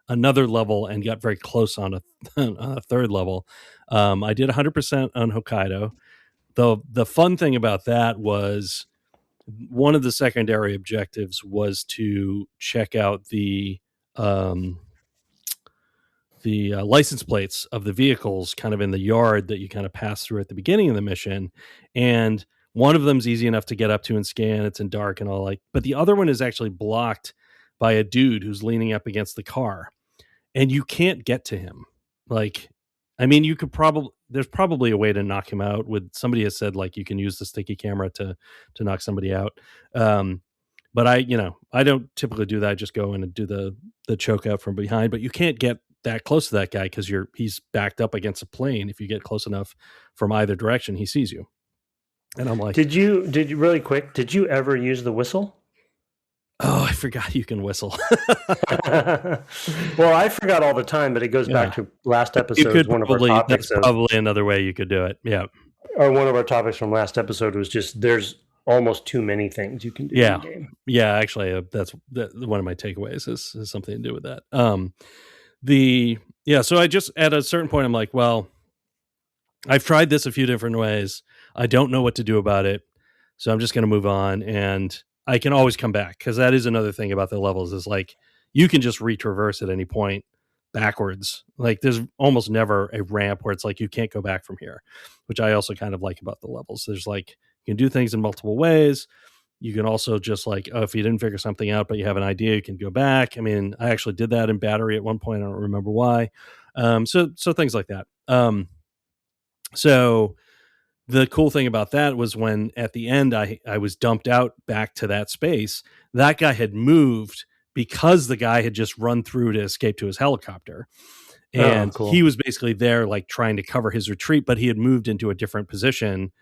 another level and got very close on a third level. I did 100% on Hokkaido. The fun thing about that was one of the secondary objectives was to check out the license plates of the vehicles kind of in the yard that you kind of pass through at the beginning of the mission. And one of them's easy enough to get up to and scan. It's in dark and all, but the other one is actually blocked by a dude who's leaning up against the car, and you can't get to him. You could there's probably a way to knock him out. Somebody has said you can use the sticky camera to knock somebody out. But I don't typically do that. I just go in and do the choke out from behind, but you can't get that close to that guy because he's backed up against a plane. If you get close enough from either direction, he sees you. And I'm like, did you really quick? Did you ever use the whistle? Oh, I forgot you can whistle. Well, I forgot all the time, but it goes back to last episode. That's probably another way you could do it. Yeah. Or one of our topics from last episode was just there's almost too many things you can do in the game. Yeah, actually, that's one of my takeaways is something to do with that. So I just at a certain point I'm like, well, I've tried this a few different ways. I don't know what to do about it, so I'm just going to move on, and I can always come back, because that is another thing about the levels is you can just retraverse at any point backwards. There's almost never a ramp where it's you can't go back from here, which I also kind of like about the levels. There's you can do things in multiple ways. You can also just if you didn't figure something out, but you have an idea, you can go back. I mean, I actually did that in Battery at one point. I don't remember why. So things like that. So the cool thing about that was when at the end I was dumped out back to that space, that guy had moved because the guy had just run through to escape to his helicopter. And he was basically there trying to cover his retreat, but he had moved into a different position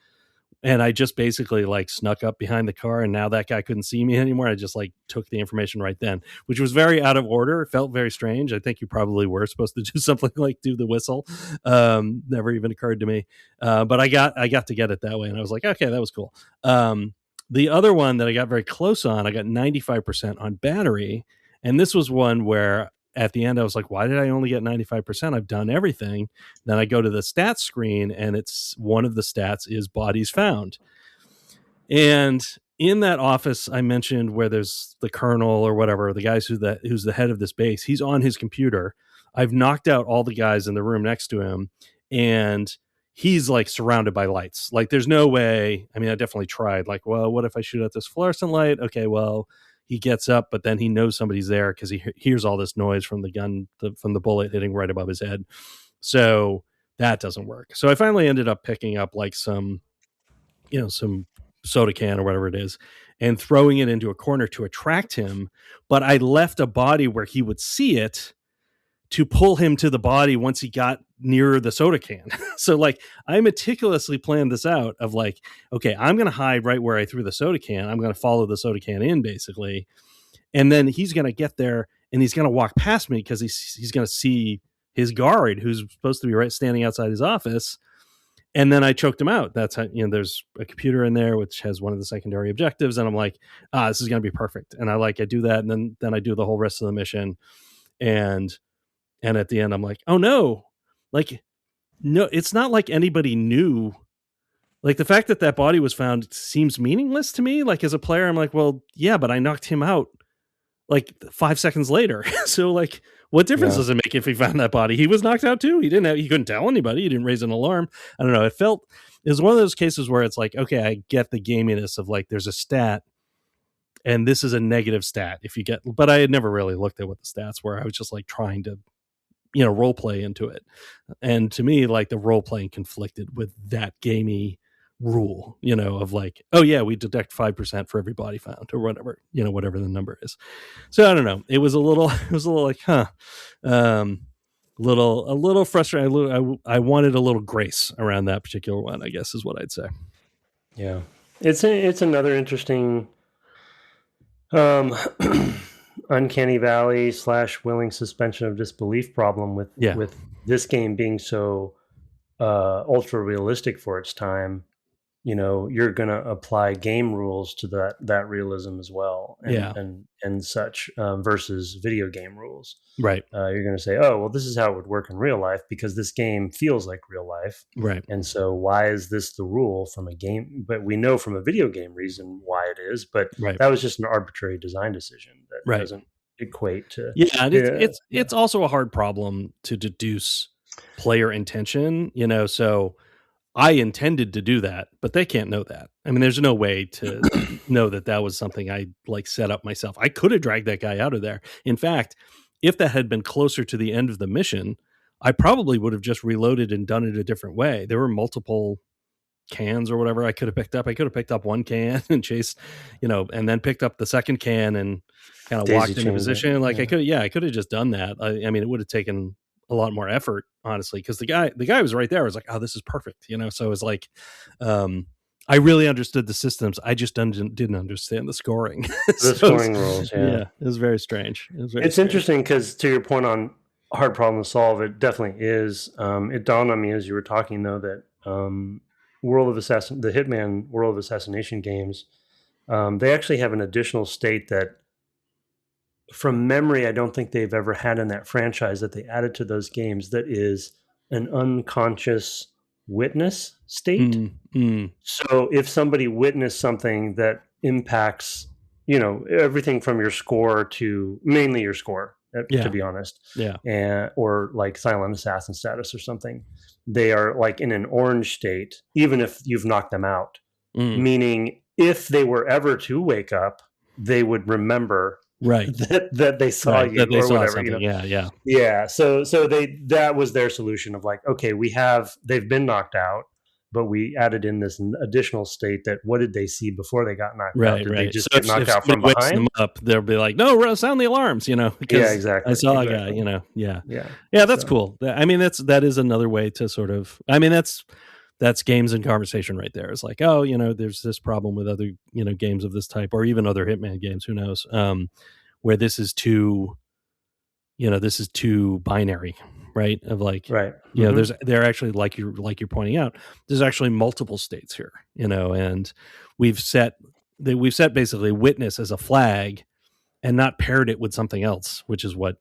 And I just basically like snuck up behind the car, and now that guy couldn't see me anymore. I just like took the information right then, which was very out of order. It felt very strange. I think you probably were supposed to do something like do the whistle. Never even occurred to me. But I got to get it that way, and I was like, okay, that was cool. The other one that I got very close on, I got 95% on battery. And this was one where at the end I was like, why did I only get 95%? I've done everything. Then I go to the stats screen, and it's one of the stats is bodies found. And in that office I mentioned where there's the colonel or whatever, the guys who's the head of this base, he's on his computer. I've knocked out all the guys in the room next to him, and he's like surrounded by lights. Like there's no way. I mean, I definitely tried, like, well, what if I shoot at this fluorescent light? Okay, well, he gets up, but then he knows somebody's there because he hears all this noise from the gun, from the bullet hitting right above his head. So that doesn't work. So I finally ended up picking up like some soda can or whatever it is, and throwing it into a corner to attract him. But I left a body where he would see it to pull him to the body once he got near the soda can. So like I meticulously planned this out of like, okay, I'm going to hide right where I threw the soda can. I'm going to follow the soda can in basically. And then he's going to get there and he's going to walk past me because he's going to see his guard who's supposed to be right standing outside his office. And then I choked him out. That's how, there's a computer in there, which has one of the secondary objectives. And I'm like, this is going to be perfect. And I do that. And then I do the whole rest of the mission. And at the end, I'm like, oh no, like, no, it's not like anybody knew. Like the fact that body was found seems meaningless to me. Like as a player, I'm like, well, yeah, but I knocked him out like 5 seconds later. So like, what difference does it make if he found that body? He was knocked out too. He couldn't tell anybody. He didn't raise an alarm. I don't know. It was one of those cases where it's like, okay, I get the gaminess of like, there's a stat and this is a negative stat if you get, but I had never really looked at what the stats were. I was just like trying to, role play into it. And to me, like the role playing conflicted with that gamey rule, of like, oh yeah, we deduct 5% for every body found or whatever, whatever the number is. So I don't know. It was a little like, a little frustrating. I wanted a little grace around that particular one, I guess is what I'd say. Yeah. It's another interesting, uncanny valley / willing suspension of disbelief problem with this game being so ultra realistic for its time. You're going to apply game rules to that realism as well, and such versus video game rules. Right. You're going to say, oh, well, this is how it would work in real life because this game feels like real life. Right. And so why is this the rule from a game? But we know from a video game reason why it is, but that was just an arbitrary design decision that doesn't equate to. Yeah. It's also a hard problem to deduce player intention, so I intended to do that, but they can't know that. I mean, there's no way to know that was something I like set up myself. I could have dragged that guy out of there. In fact, if that had been closer to the end of the mission, I probably would have just reloaded and done it a different way. There were multiple cans or whatever I could have picked up. I could have picked up one can and chased, and then picked up the second can and kind of walked into position. Like I could have just done that. I mean, it would have taken a lot more effort, honestly, because the guy was right there. I was like, oh, this is perfect, so it was like I really understood the systems. I just didn't understand the scoring. The scoring rules. It was very strange. It's interesting because to your point on hard problem to solve, it definitely is. It dawned on me as you were talking though that the Hitman World of Assassination games, they actually have an additional state that from memory, I don't think they've ever had in that franchise that they added to those games. That is an unconscious witness state. So if somebody witnessed something that impacts, everything from your score to mainly your score, to be honest, or like silent assassin status or something, they are like in an orange state, even if you've knocked them out. Meaning, if they were ever to wake up, they would remember. Right. That they saw you or whatever. Yeah. So that was their solution of like, okay, they've been knocked out, but we added in this additional state that what did they see before they got knocked out? Did they just get knocked out from behind? Them up, they'll be like, no, sound the alarms, because exactly. I saw a guy, Yeah, that's cool. I mean, that is another way to sort of, I mean, that's that's games and conversation right there. It's like, oh, there's this problem with other, games of this type, or even other Hitman games, who knows, where this is too binary, right? Of like, right. they're actually, like you're pointing out, there's actually multiple states here, and we've set basically witness as a flag and not paired it with something else, which is what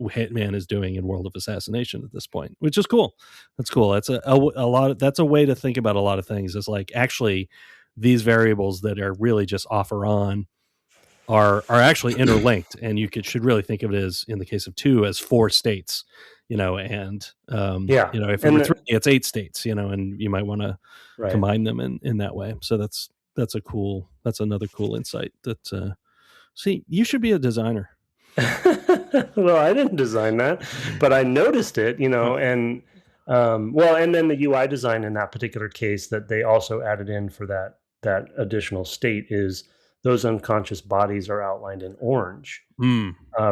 Hitman is doing in World of Assassination at this point, which is cool. That's cool. That's a lot. That's a way to think about a lot of things. Is like, actually, these variables that are really just off or on are actually interlinked, and you should really think of it as, in the case of 2, as 4 states, and if it were 3, it's 8 states, and you might want to combine them in that way. So that's another cool insight. That see, you should be a designer. Well, I didn't design that, but I noticed it, and and then the UI design in that particular case that they also added in for that additional state is those unconscious bodies are outlined in orange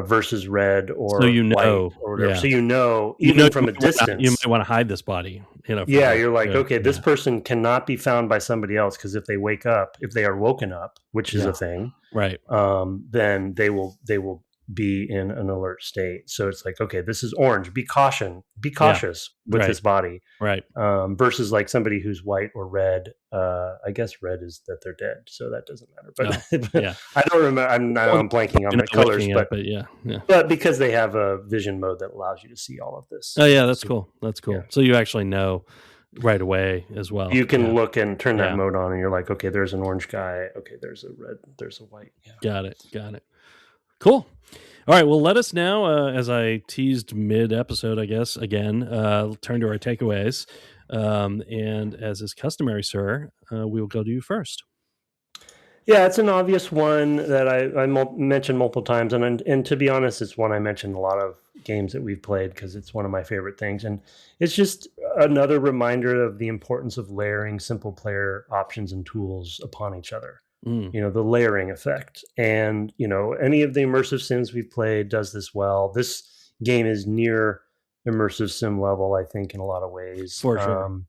versus red or white or whatever. So even from a distance, you might want to hide this body. You're like, okay, this person cannot be found by somebody else, because if they are woken up, which is a thing, right? Then they will be in an alert state. So it's like, okay, this is orange. Be cautious with this body, right? Versus like somebody who's white or red. I guess red is that they're dead, so that doesn't matter. But I don't remember. I'm blanking on the colors, but because they have a vision mode that allows you to see all of this. Oh yeah, that's cool. That's cool. Yeah. So you actually know right away as well. You can look and turn that mode on, and you're like, okay, there's an orange guy. Okay, there's a red. There's a white. Yeah. Got it. Cool. All right. Well, let us now, as I teased mid-episode, I guess, again, turn to our takeaways. And as is customary, sir, we will go to you first. Yeah, it's an obvious one that I mentioned multiple times. And to be honest, it's one I mentioned a lot of games that we've played, because it's one of my favorite things. And it's just another reminder of the importance of layering simple player options and tools upon each other. The layering effect. And, any of the immersive sims we've played does this well. This game is near immersive sim level, I think, in a lot of ways. For sure.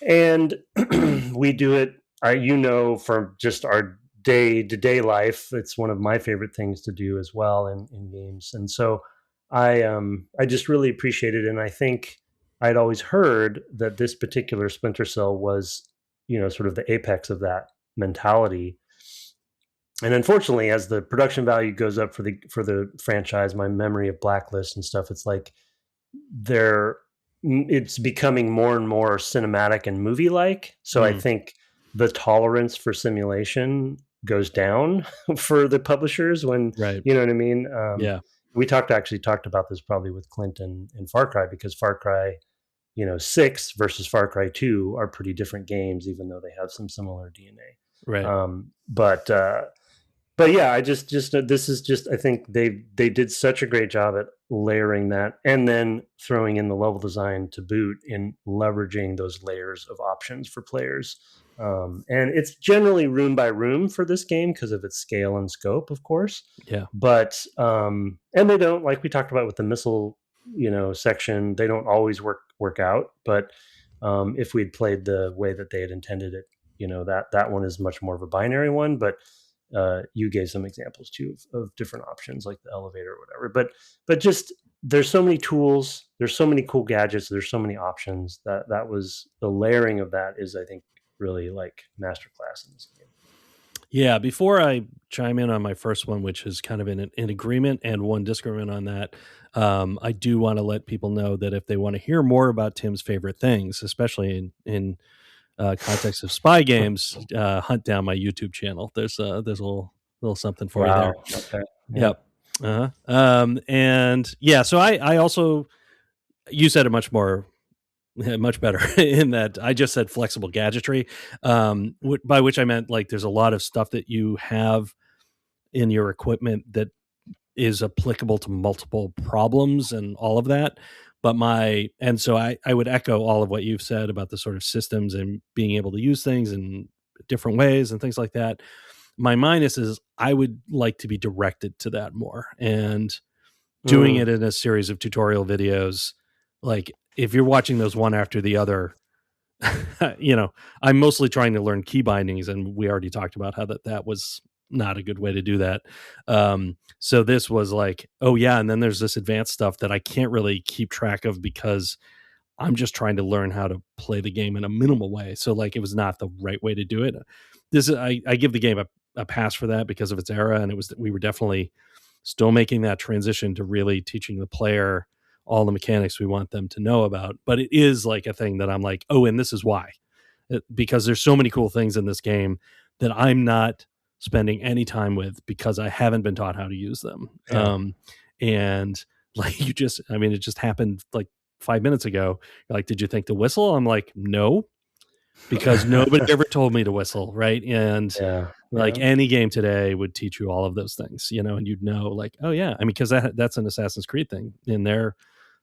And we do it, from just our day-to-day life. It's one of my favorite things to do as well in games. And so I just really appreciate it. And I think I'd always heard that this particular Splinter Cell was, sort of the apex of that mentality. And unfortunately, as the production value goes up for the franchise, my memory of Blacklist and stuff, it's like it's becoming more and more cinematic and movie like. So I think the tolerance for simulation goes down for the publishers when you know what I mean. We talked about this probably with Clinton and Far Cry, because Far Cry 6 versus Far Cry 2 are pretty different games, even though they have some similar DNA. Right. But yeah, this is just, I think they did such a great job at layering that, and then throwing in the level design to boot, in leveraging those layers of options for players. And it's generally room by room for this game because of its scale and scope, of course. Yeah. But and they don't, like we talked about with the missile, section, they don't always work out. But if we'd played the way that they had intended it, that one is much more of a binary one. But you gave some examples too of different options, like the elevator or whatever. But just, there's so many tools, there's so many cool gadgets, there's so many options that was the layering of that is, I think, really like masterclass in this game. Yeah, before I chime in on my first one, which is kind of in agreement and one disagreement on that, I do want to let people know that if they want to hear more about Tim's favorite things, especially in context of spy games, hunt down my YouTube channel. There's a little something for you there. Okay. Yeah. Yep. And yeah, so I also, you said it much better in that I just said flexible gadgetry, by which I meant, like, there's a lot of stuff that you have in your equipment that is applicable to multiple problems and all of that. But so I would echo all of what you've said about the sort of systems and being able to use things in different ways and things like that. My minus is I would like to be directed to that more, and doing it in a series of tutorial videos. Like, if you're watching those one after the other, I'm mostly trying to learn key bindings, and we already talked about how that was not a good way to do that. So this was like, oh yeah, and then there's this advanced stuff that I can't really keep track of because I'm just trying to learn how to play the game in a minimal way. So like, it was not the right way to do it. I give the game a pass for that because of its era, and we were definitely still making that transition to really teaching the player all the mechanics we want them to know about. But it is like a thing that I'm like, oh, and this is why. Because there's so many cool things in this game that I'm not spending any time with because I haven't been taught how to use them. Yeah. And like, it just happened like 5 minutes ago. You're like, did you think to whistle? I'm like, no, because nobody ever told me to whistle, right? And like any game today would teach you all of those things, and you'd know like, oh yeah, I mean, because that's an Assassin's Creed thing in their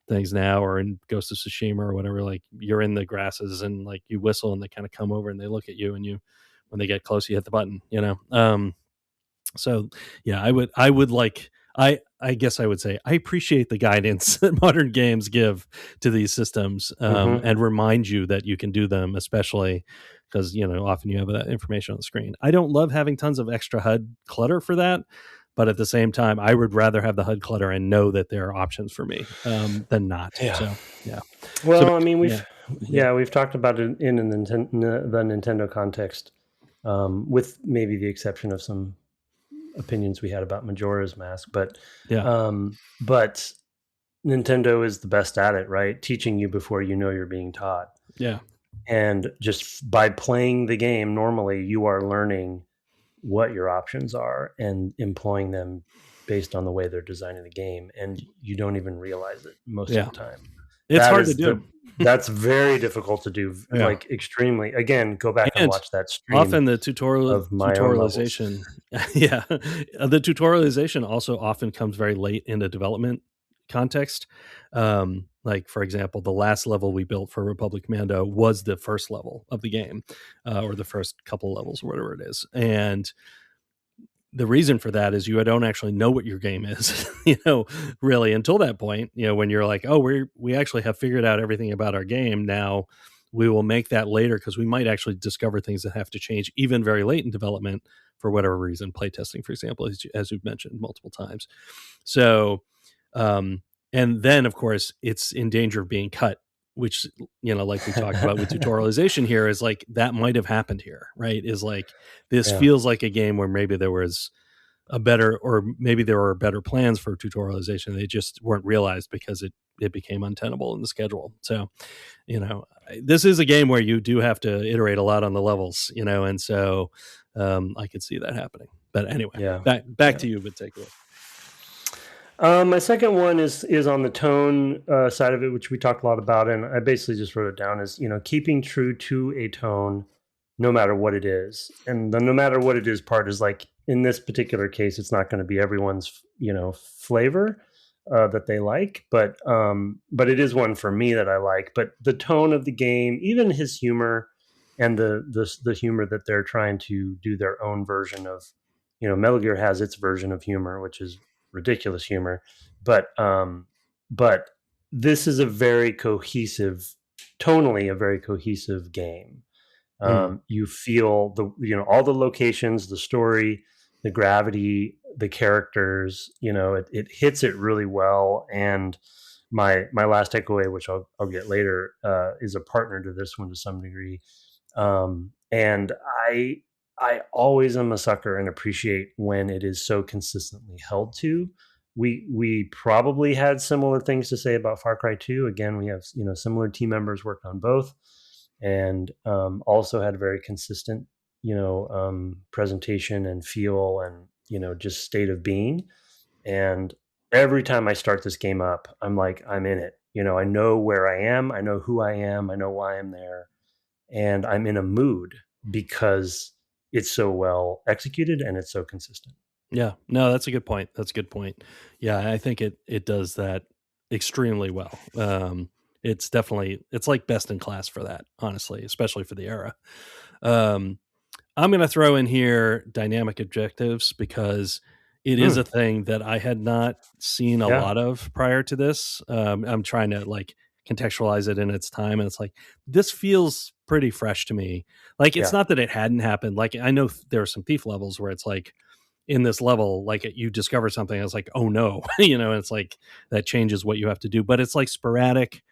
things now, or in Ghost of Tsushima or whatever. Like, you're in the grasses and like you whistle and they kind of come over and they look at you, and when they get close, you hit the button, so yeah, I would like, I guess I would say I appreciate the guidance that modern games give to these systems, and remind you that you can do them, especially because, often you have that information on the screen. I don't love having tons of extra HUD clutter for that, but at the same time, I would rather have the HUD clutter and know that there are options for me, than not. Yeah. So, yeah. Well, I mean, we've talked about it in the Nintendo context, with maybe the exception of some opinions we had about Majora's Mask, but but Nintendo is the best at it, right? Teaching you before you know you're being taught. Yeah. And just by playing the game normally, you are learning what your options are and employing them based on the way they're designing the game, and you don't even realize it most of the time. It's hard to do. That's very difficult to do, like extremely. Again, go back and watch that stream. Often the tutorialization, the tutorialization also often comes very late in the development context. Like, for example, the last level we built for Republic Commando was the first level of the game, or the first couple levels, or whatever it is, and the reason for that is you don't actually know what your game is, really until that point, when you're like, oh, we actually have figured out everything about our game. Now we will make that later because we might actually discover things that have to change even very late in development for whatever reason, playtesting, for example, as you've mentioned multiple times. So, and then of course it's in danger of being cut, which, like we talked about with tutorialization here, is like, that might have happened here, right? Is like, this feels like a game where maybe there was maybe there were better plans for tutorialization. They just weren't realized because it became untenable in the schedule. So, this is a game where you do have to iterate a lot on the levels, and so I could see that happening. But anyway, back to you, but take away. My second one is on the tone side of it, which we talked a lot about, and I basically just wrote it down as, keeping true to a tone no matter what it is. And the no matter what it is part is like, in this particular case, it's not going to be everyone's, flavor that they like, but it is one for me that I like. But the tone of the game, even his humor and the humor that they're trying to do their own version of, Metal Gear has its version of humor, which is ridiculous humor, but this is tonally a very cohesive game. You feel all the locations, the story, the gravity, the characters, it hits it really well. And my last takeaway, which I'll get later, is a partner to this one to some degree. And I always am a sucker and appreciate when it is so consistently held to. We probably had similar things to say about Far Cry 2. Again, we have similar team members worked on both, and also had very consistent presentation and feel and just state of being. And every time I start this game up, I'm like, I'm in it. I know where I am. I know who I am. I know why I'm there, and I'm in a mood because it's so well executed and it's so consistent. Yeah, no, that's a good point. Yeah, I think it does that extremely well. It's like best in class for that, honestly, especially for the era. I'm going to throw in here dynamic objectives because it is a thing that I had not seen a lot of prior to this. I'm trying to contextualize it in its time. And it's like, this feels pretty fresh to me. Like, it's not that it hadn't happened. Like, I know there are some Thief levels where it's like, in this level, like you discover something, it's like, oh no, and it's like that changes what you have to do. But it's like sporadic,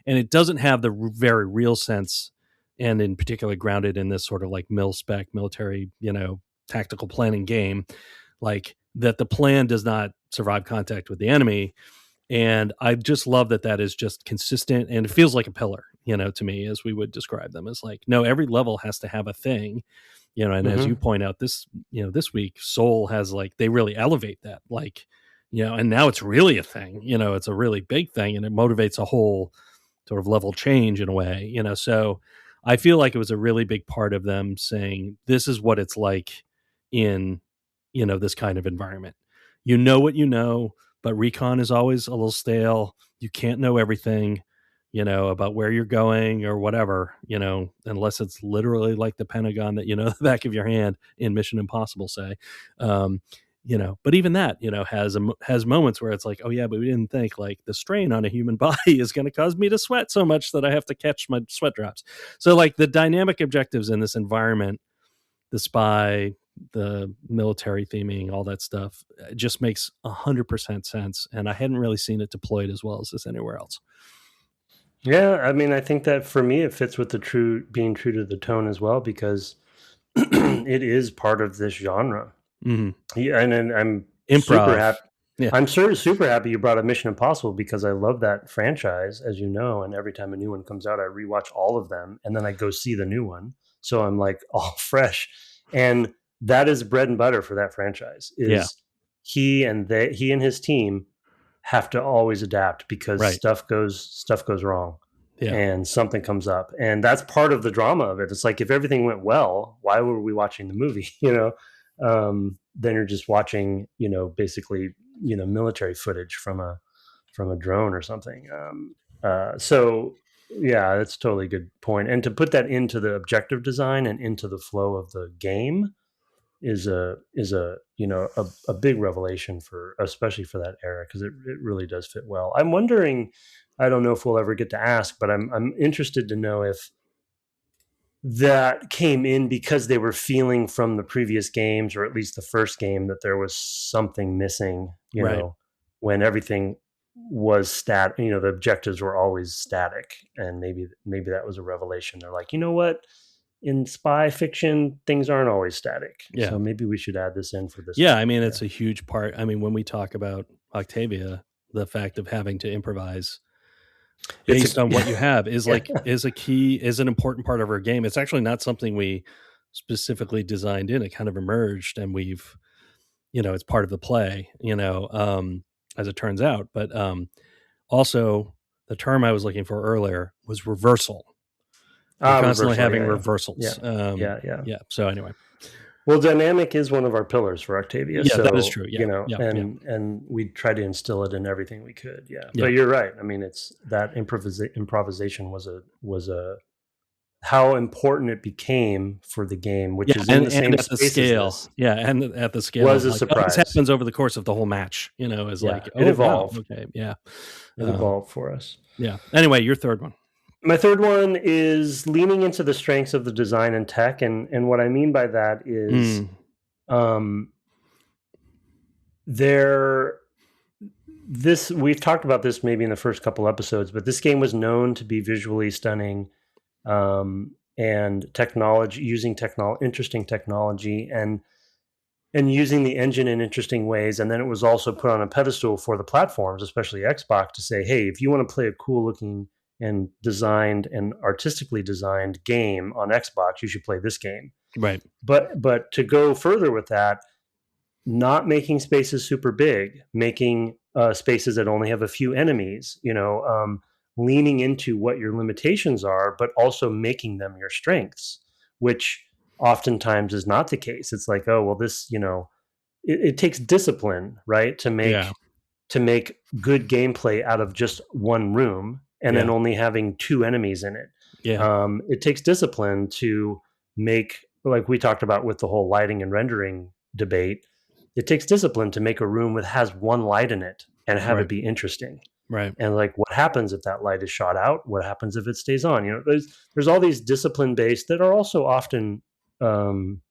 and it doesn't have the very real sense, and in particular grounded in this sort of like mil-spec military, tactical planning game, like that the plan does not survive contact with the enemy. And I just love that is just consistent, and it feels like a pillar, to me, as we would describe them, as like, no, every level has to have a thing, and as you point out, this week, Seoul has like, they really elevate that, like, and now it's really a thing, it's a really big thing, and it motivates a whole sort of level change in a way, so I feel like it was a really big part of them saying, this is what it's like in, this kind of environment. What but recon is always a little stale. You can't know everything, about where you're going or whatever, unless it's literally like the Pentagon that, the back of your hand in Mission Impossible, say. But even that, has moments where it's like, oh yeah, but we didn't think like the strain on a human body is going to cause me to sweat so much that I have to catch my sweat drops. So like the dynamic objectives in this environment, the spy, the military theming, all that stuff, it just makes 100% sense. And I hadn't really seen it deployed as well as this anywhere else. Yeah, I mean, I think that for me, it fits with being true to the tone as well, because it is part of this genre. Mm-hmm. Yeah, and I'm Improv. Super happy. Yeah. I'm super happy you brought up Mission Impossible, because I love that franchise, as you know. And every time a new one comes out, I rewatch all of them, and then I go see the new one. So I'm like all fresh, and that is bread and butter for that franchise. He and his team have to always adapt, because stuff goes wrong, and something comes up, and that's part of the drama of it. It's like, if everything went well, why were we watching the movie? Then you're just watching, basically, military footage from a drone or something. So yeah, that's a totally good point. And to put that into the objective design and into the flow of the game is a big revelation, especially for that era, because it really does fit well. I'm wondering, I don't know if we'll ever get to ask, but I'm interested to know if that came in because they were feeling from the previous games, or at least the first game, that there was something missing, when everything was static, the objectives were always static. And maybe that was a revelation. They're like, you know what? In spy fiction, things aren't always static. Yeah. So maybe we should add this in for this. Yeah. I mean, it's a huge part. I mean, when we talk about Octavia, the fact of having to improvise based on what you have is an important part of our game. It's actually not something we specifically designed in. It kind of emerged, and we've, it's part of the play, as it turns out. But also, the term I was looking for earlier was reversal. We're constantly having reversals. Yeah. So anyway. Well, dynamic is one of our pillars for Octavia. Yeah, so, that is true. Yeah. And we try to instill it in everything we could. Yeah. But you're right. I mean, it's that improvisation was a how important it became for the game, which is in the same at the scale. Yeah, and at the scale was a surprise. This happens over the course of the whole match. Like it evolved. Wow. Okay. Yeah. It evolved for us. Yeah. Anyway, your third one. My third one is leaning into the strengths of the design and tech. And what I mean by that is we've talked about this maybe in the first couple episodes, but this game was known to be visually stunning, and using interesting technology and using the engine in interesting ways. And then it was also put on a pedestal for the platforms, especially Xbox, to say, hey, if you want to play a cool looking and designed and artistically designed game on Xbox, you should play this game. Right. But to go further with that, not making spaces super big, making spaces that only have a few enemies, leaning into what your limitations are, but also making them your strengths, which oftentimes is not the case. It's like, oh, well, this, it takes discipline, right? To make good gameplay out of just one room, and then only having two enemies in it. Yeah. It takes discipline to make, like we talked about with the whole lighting and rendering debate, it takes discipline to make a room that has one light in it and have it be interesting. Right. And like, what happens if that light is shot out? What happens if it stays on? There's all these discipline based that are also often um,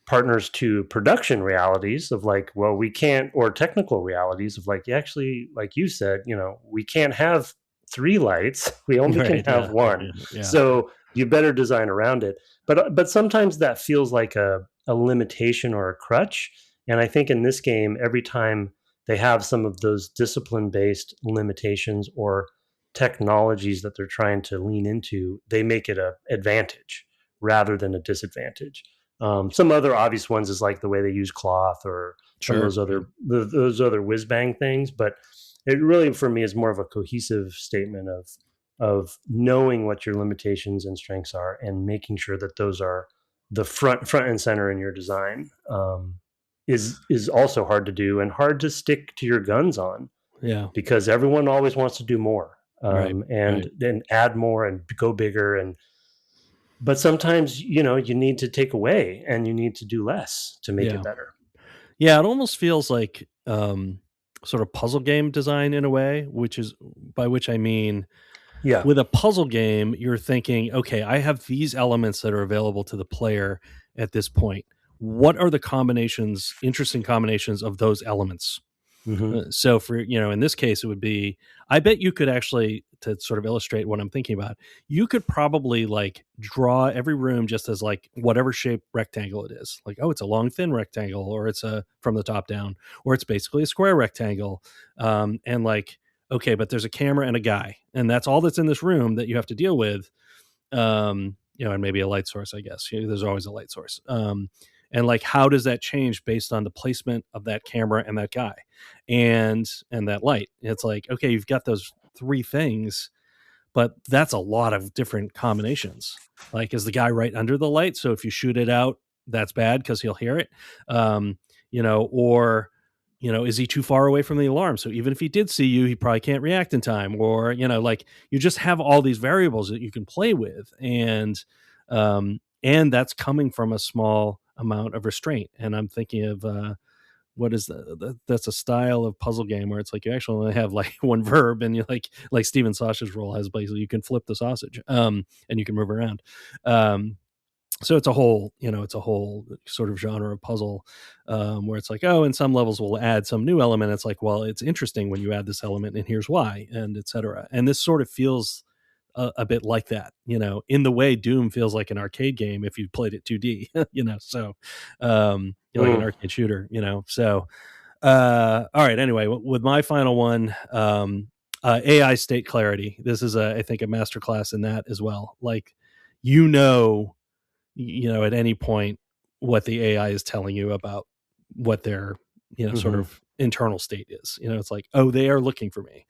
partners to production realities of like, well, we can't, or technical realities of like, actually, like you said, we can't have three lights. We only can Right. have Yeah. one. Yeah. So you better design around it. But sometimes that feels like a limitation or a crutch. And I think in this game, every time they have some of those discipline based limitations or technologies that they're trying to lean into, they make it a advantage rather than a disadvantage. Some other obvious ones is like the way they use cloth or some of Sure. those other whiz bang things. But it really, for me, is more of a cohesive statement of knowing what your limitations and strengths are and making sure that those are the front and center in your design. Is also hard to do and hard to stick to your guns on, Yeah. because everyone always wants to do more, Right. and then add more and go bigger. But sometimes, you need to take away and you need to do less to make it Yeah. better. Yeah. It almost feels like sort of puzzle game design in a way, which is by which I mean, Yeah. with a puzzle game, you're thinking, okay, I have these elements that are available to the player at this point. What are the combinations, interesting combinations of those elements? Mm-hmm. So for, in this case, it would be, I bet you could actually, to sort of illustrate what I'm thinking about, you could probably like draw every room just as like whatever shape rectangle it is. Like, oh, it's a long, thin rectangle, or it's a from the top down, or it's basically a square rectangle. And like, okay, but there's a camera and a guy, and that's all that's in this room that you have to deal with. And maybe a light source, I guess. There's always a light source. And like, how does that change based on the placement of that camera and that guy and that light? It's like, okay, you've got those three things, but that's a lot of different combinations. Like, is the guy right under the light? So if you shoot it out, that's bad because he'll hear it. Or is he too far away from the alarm? So even if he did see you, he probably can't react in time. Or, like, you just have all these variables that you can play with. And that's coming from a small amount of restraint. And I'm thinking of, what is that's a style of puzzle game where it's like you actually only have like one verb, and you like Steven Sausage's role has basically you can flip the sausage, and you can move around. So it's a whole sort of genre of puzzle, where it's like, oh, in some levels we'll add some new element. It's like, well, it's interesting when you add this element, and here's why, and etc. And this sort of feels a bit like that, in the way Doom feels like an arcade game if you played it 2D, so like an arcade shooter, so all right, anyway, with my final one, AI state clarity. This is I think a masterclass in that as well. Like, at any point what the AI is telling you about what their sort Mm-hmm. of internal state is. It's like, oh, they are looking for me.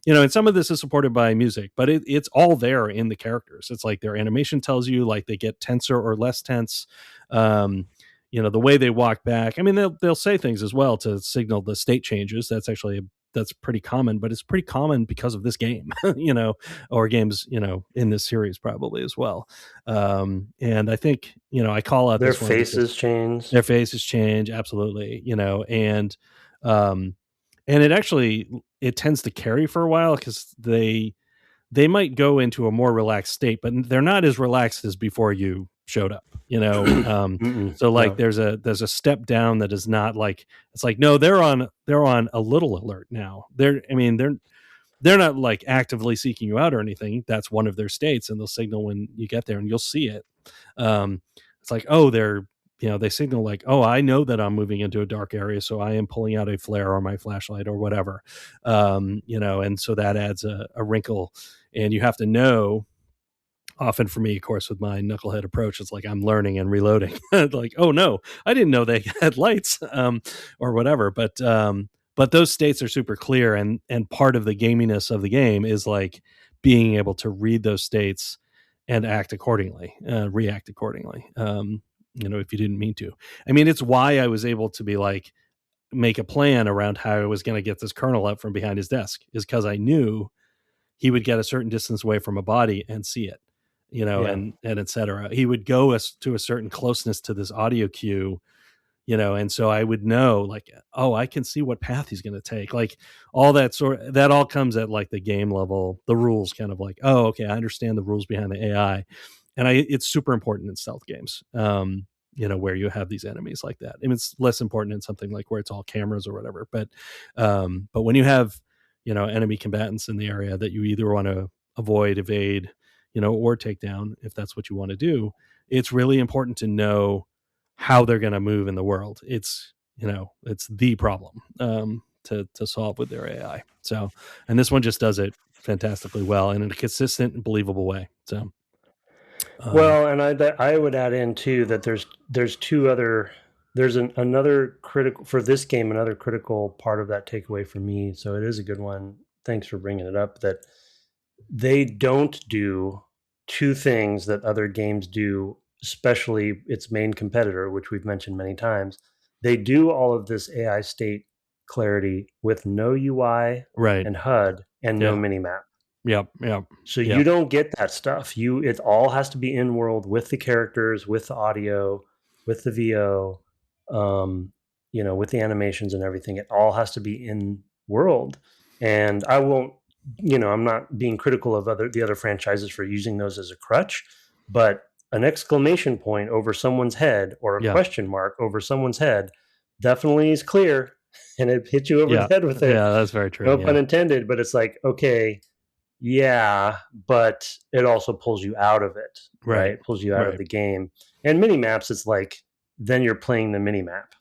And some of this is supported by music, but it's all there in the characters. It's like their animation tells you, like, they get tenser or less tense. The way they walk back. I mean, they'll say things as well to signal the state changes. That's pretty common, but it's pretty common because of this game, or games, in this series probably as well. And I think, I call out Their this one because faces change. their faces change. Absolutely. Um, and it tends to carry for a while because they might go into a more relaxed state, but they're not as relaxed as before you showed up, so like No. there's a step down that is not like, it's like, no, they're on a little alert now. They're not like actively seeking you out or anything. That's one of their states, and they'll signal when you get there, and you'll see it. It's like, oh, they signal like, oh, I know that I'm moving into a dark area, so I am pulling out a flare or my flashlight or whatever. And so that adds a wrinkle, and you have to know. Often for me, of course, with my knucklehead approach, it's like I'm learning and reloading. Like, oh no, I didn't know they had lights, or whatever. But those states are super clear, and part of the gaminess of the game is like being able to read those states and act accordingly, react accordingly. If you didn't mean to. I mean, it's why I was able to be like, make a plan around how I was going to get this colonel up from behind his desk, is because I knew he would get a certain distance away from a body and see it, Yeah. and et cetera. He would go to a certain closeness to this audio cue, and so I would know, like, oh, I can see what path he's going to take, like all that all comes at like the game level, the rules kind of like, oh, okay, I understand the rules behind the AI. And it's super important in stealth games, where you have these enemies like that. And it's less important in something like where it's all cameras or whatever. But when you have, enemy combatants in the area that you either want to avoid, evade, or take down, if that's what you want to do, it's really important to know how they're going to move in the world. It's the problem to solve with their AI. So, and this one just does it fantastically well and in a consistent and believable way. So. Well, and I would add in too that there's another critical for this game, another critical part of that takeaway for me. So it is a good one. Thanks for bringing it up. That they don't do two things that other games do, especially its main competitor, which we've mentioned many times. They do all of this AI state clarity with no UI and HUD and no minimap. Yep. So you don't get that stuff. It all has to be in world with the characters, with the audio, with the VO, with the animations and everything. It all has to be in world. And I won't, I'm not being critical of the other franchises for using those as a crutch, but an exclamation point over someone's head or a question mark over someone's head definitely is clear, and it hits you over the head with it. Yeah, that's very true. No pun intended, but it's like, okay. Yeah, but it also pulls you out of it, right? It pulls you out of the game. And mini maps, it's like then you're playing the mini map,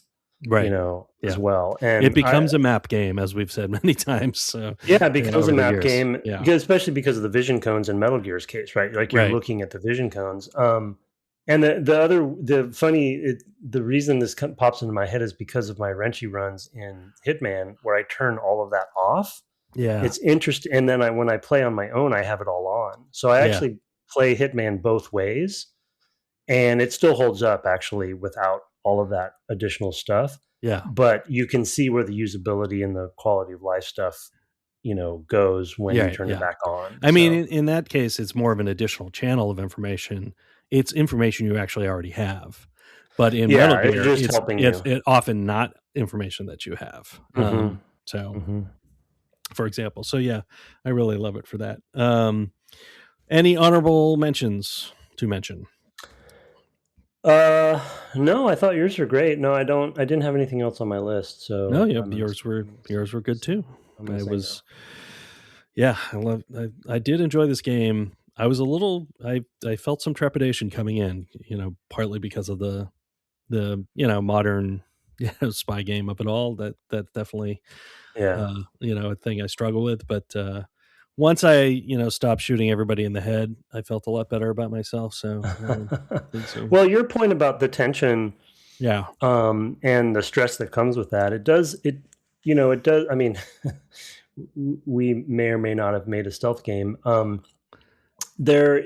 as well. And it becomes a map game, as we've said many times. So it becomes a map game, especially because of the vision cones in Metal Gear's case, right? Like you're looking at the vision cones. And the reason this pops into my head is because of my wrenchy runs in Hitman, where I turn all of that off. Yeah, it's interesting. And then when I play on my own, I have it all on. So I actually play Hitman both ways, and it still holds up actually without all of that additional stuff. Yeah, but you can see where the usability and the quality of life stuff, goes when you turn it back on. I mean, in that case, it's more of an additional channel of information. It's information you actually already have. But in Metal Gear, it's often not information that you have. For example. So I really love it for that. Any honorable mentions to mention? No, I thought yours were great. No, I didn't have anything else on my list. So no, yours were good too. I did enjoy this game. I was I felt some trepidation coming in, partly because of the modern spy game of it all. That definitely a thing I struggle with, but once I stopped shooting everybody in the head, I felt a lot better about myself. So, well, your point about the tension, and the stress that comes with that, it does. I mean, we may or may not have made a stealth game. There,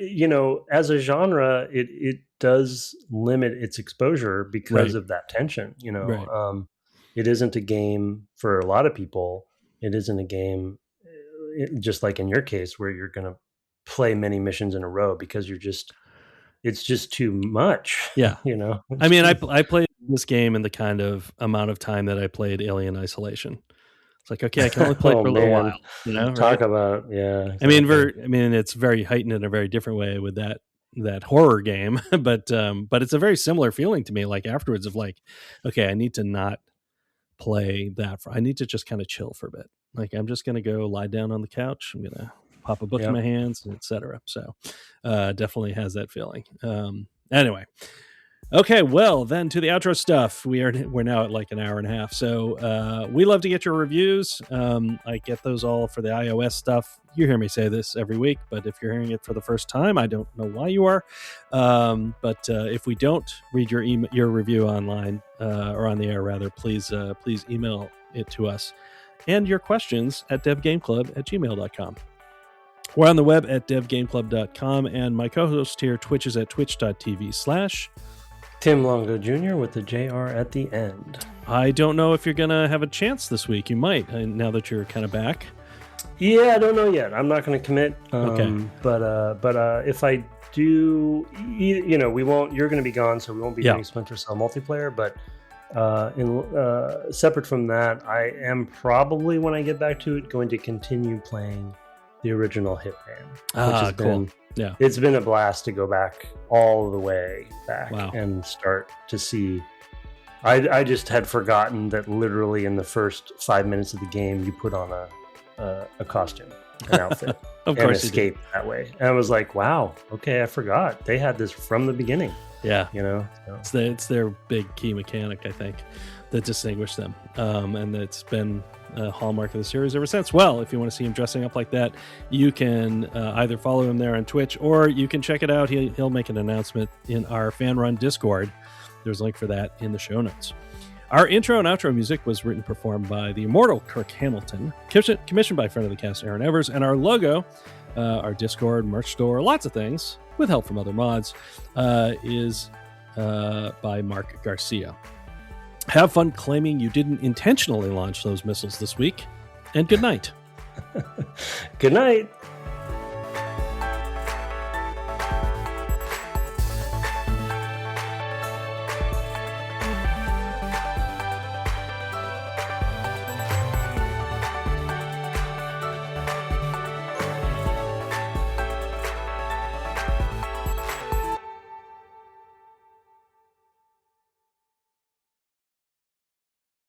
as a genre, it does limit its exposure because of that tension. It isn't a game for a lot of people. It isn't a game, just like in your case, where you're going to play many missions in a row because it's just too much. Yeah. I mean, I played this game in the kind of amount of time that I played Alien Isolation. It's like, okay, I can only play for a little while. Talk about, exactly. I mean, it's very heightened in a very different way with that horror game, but it's a very similar feeling to me. Like afterwards of like, okay, I need to not play that. I need to just kind of chill for a bit. Like I'm just going to go lie down on the couch. I'm going to pop a book in my hands, etc. So definitely has that feeling. Anyway. Okay, well, then to the outro stuff. We're now at like an hour and a half. So we love to get your reviews. I get those all for the iOS stuff. You hear me say this every week, but if you're hearing it for the first time, I don't know why you are. But if we don't read your review online or on the air, rather, please email it to us and your questions at devgameclub@gmail.com. We're on the web at devgameclub.com, and my co-host here, Twitch, is at twitch.tv/ Tim Longo Jr. with the JR at the end. I don't know if you're going to have a chance this week. You might, now that you're kind of back. Yeah, I don't know yet. I'm not going to commit. Okay. But if I do, we won't. You're going to be gone, so we won't be doing Splinter Cell multiplayer. But Separate from that, I am probably, when I get back to it, going to continue playing the original Hitman, which has cool. been, it's been a blast to go back all the way back Wow. and start to see. I just had forgotten that literally in the first 5 minutes of the game, you put on a costume, an outfit, of and course escape that way. And I was like, wow, okay, I forgot they had this from the beginning. Yeah, you know, it's their big key mechanic, I think, that distinguished them, and it's been a hallmark of the series ever since. Well, if you want to see him dressing up like that, you can either follow him there on Twitch, or you can check it out. He'll make an announcement in our fan run Discord. There's a link for that in the show notes. Our intro and outro music was written and performed by the immortal Kirk Hamilton, commissioned by friend of the cast Aaron Evers, and our logo, our Discord, merch store, lots of things, with help from other mods, is by Mark Garcia. Have fun claiming you didn't intentionally launch those missiles this week, and good night. Good night.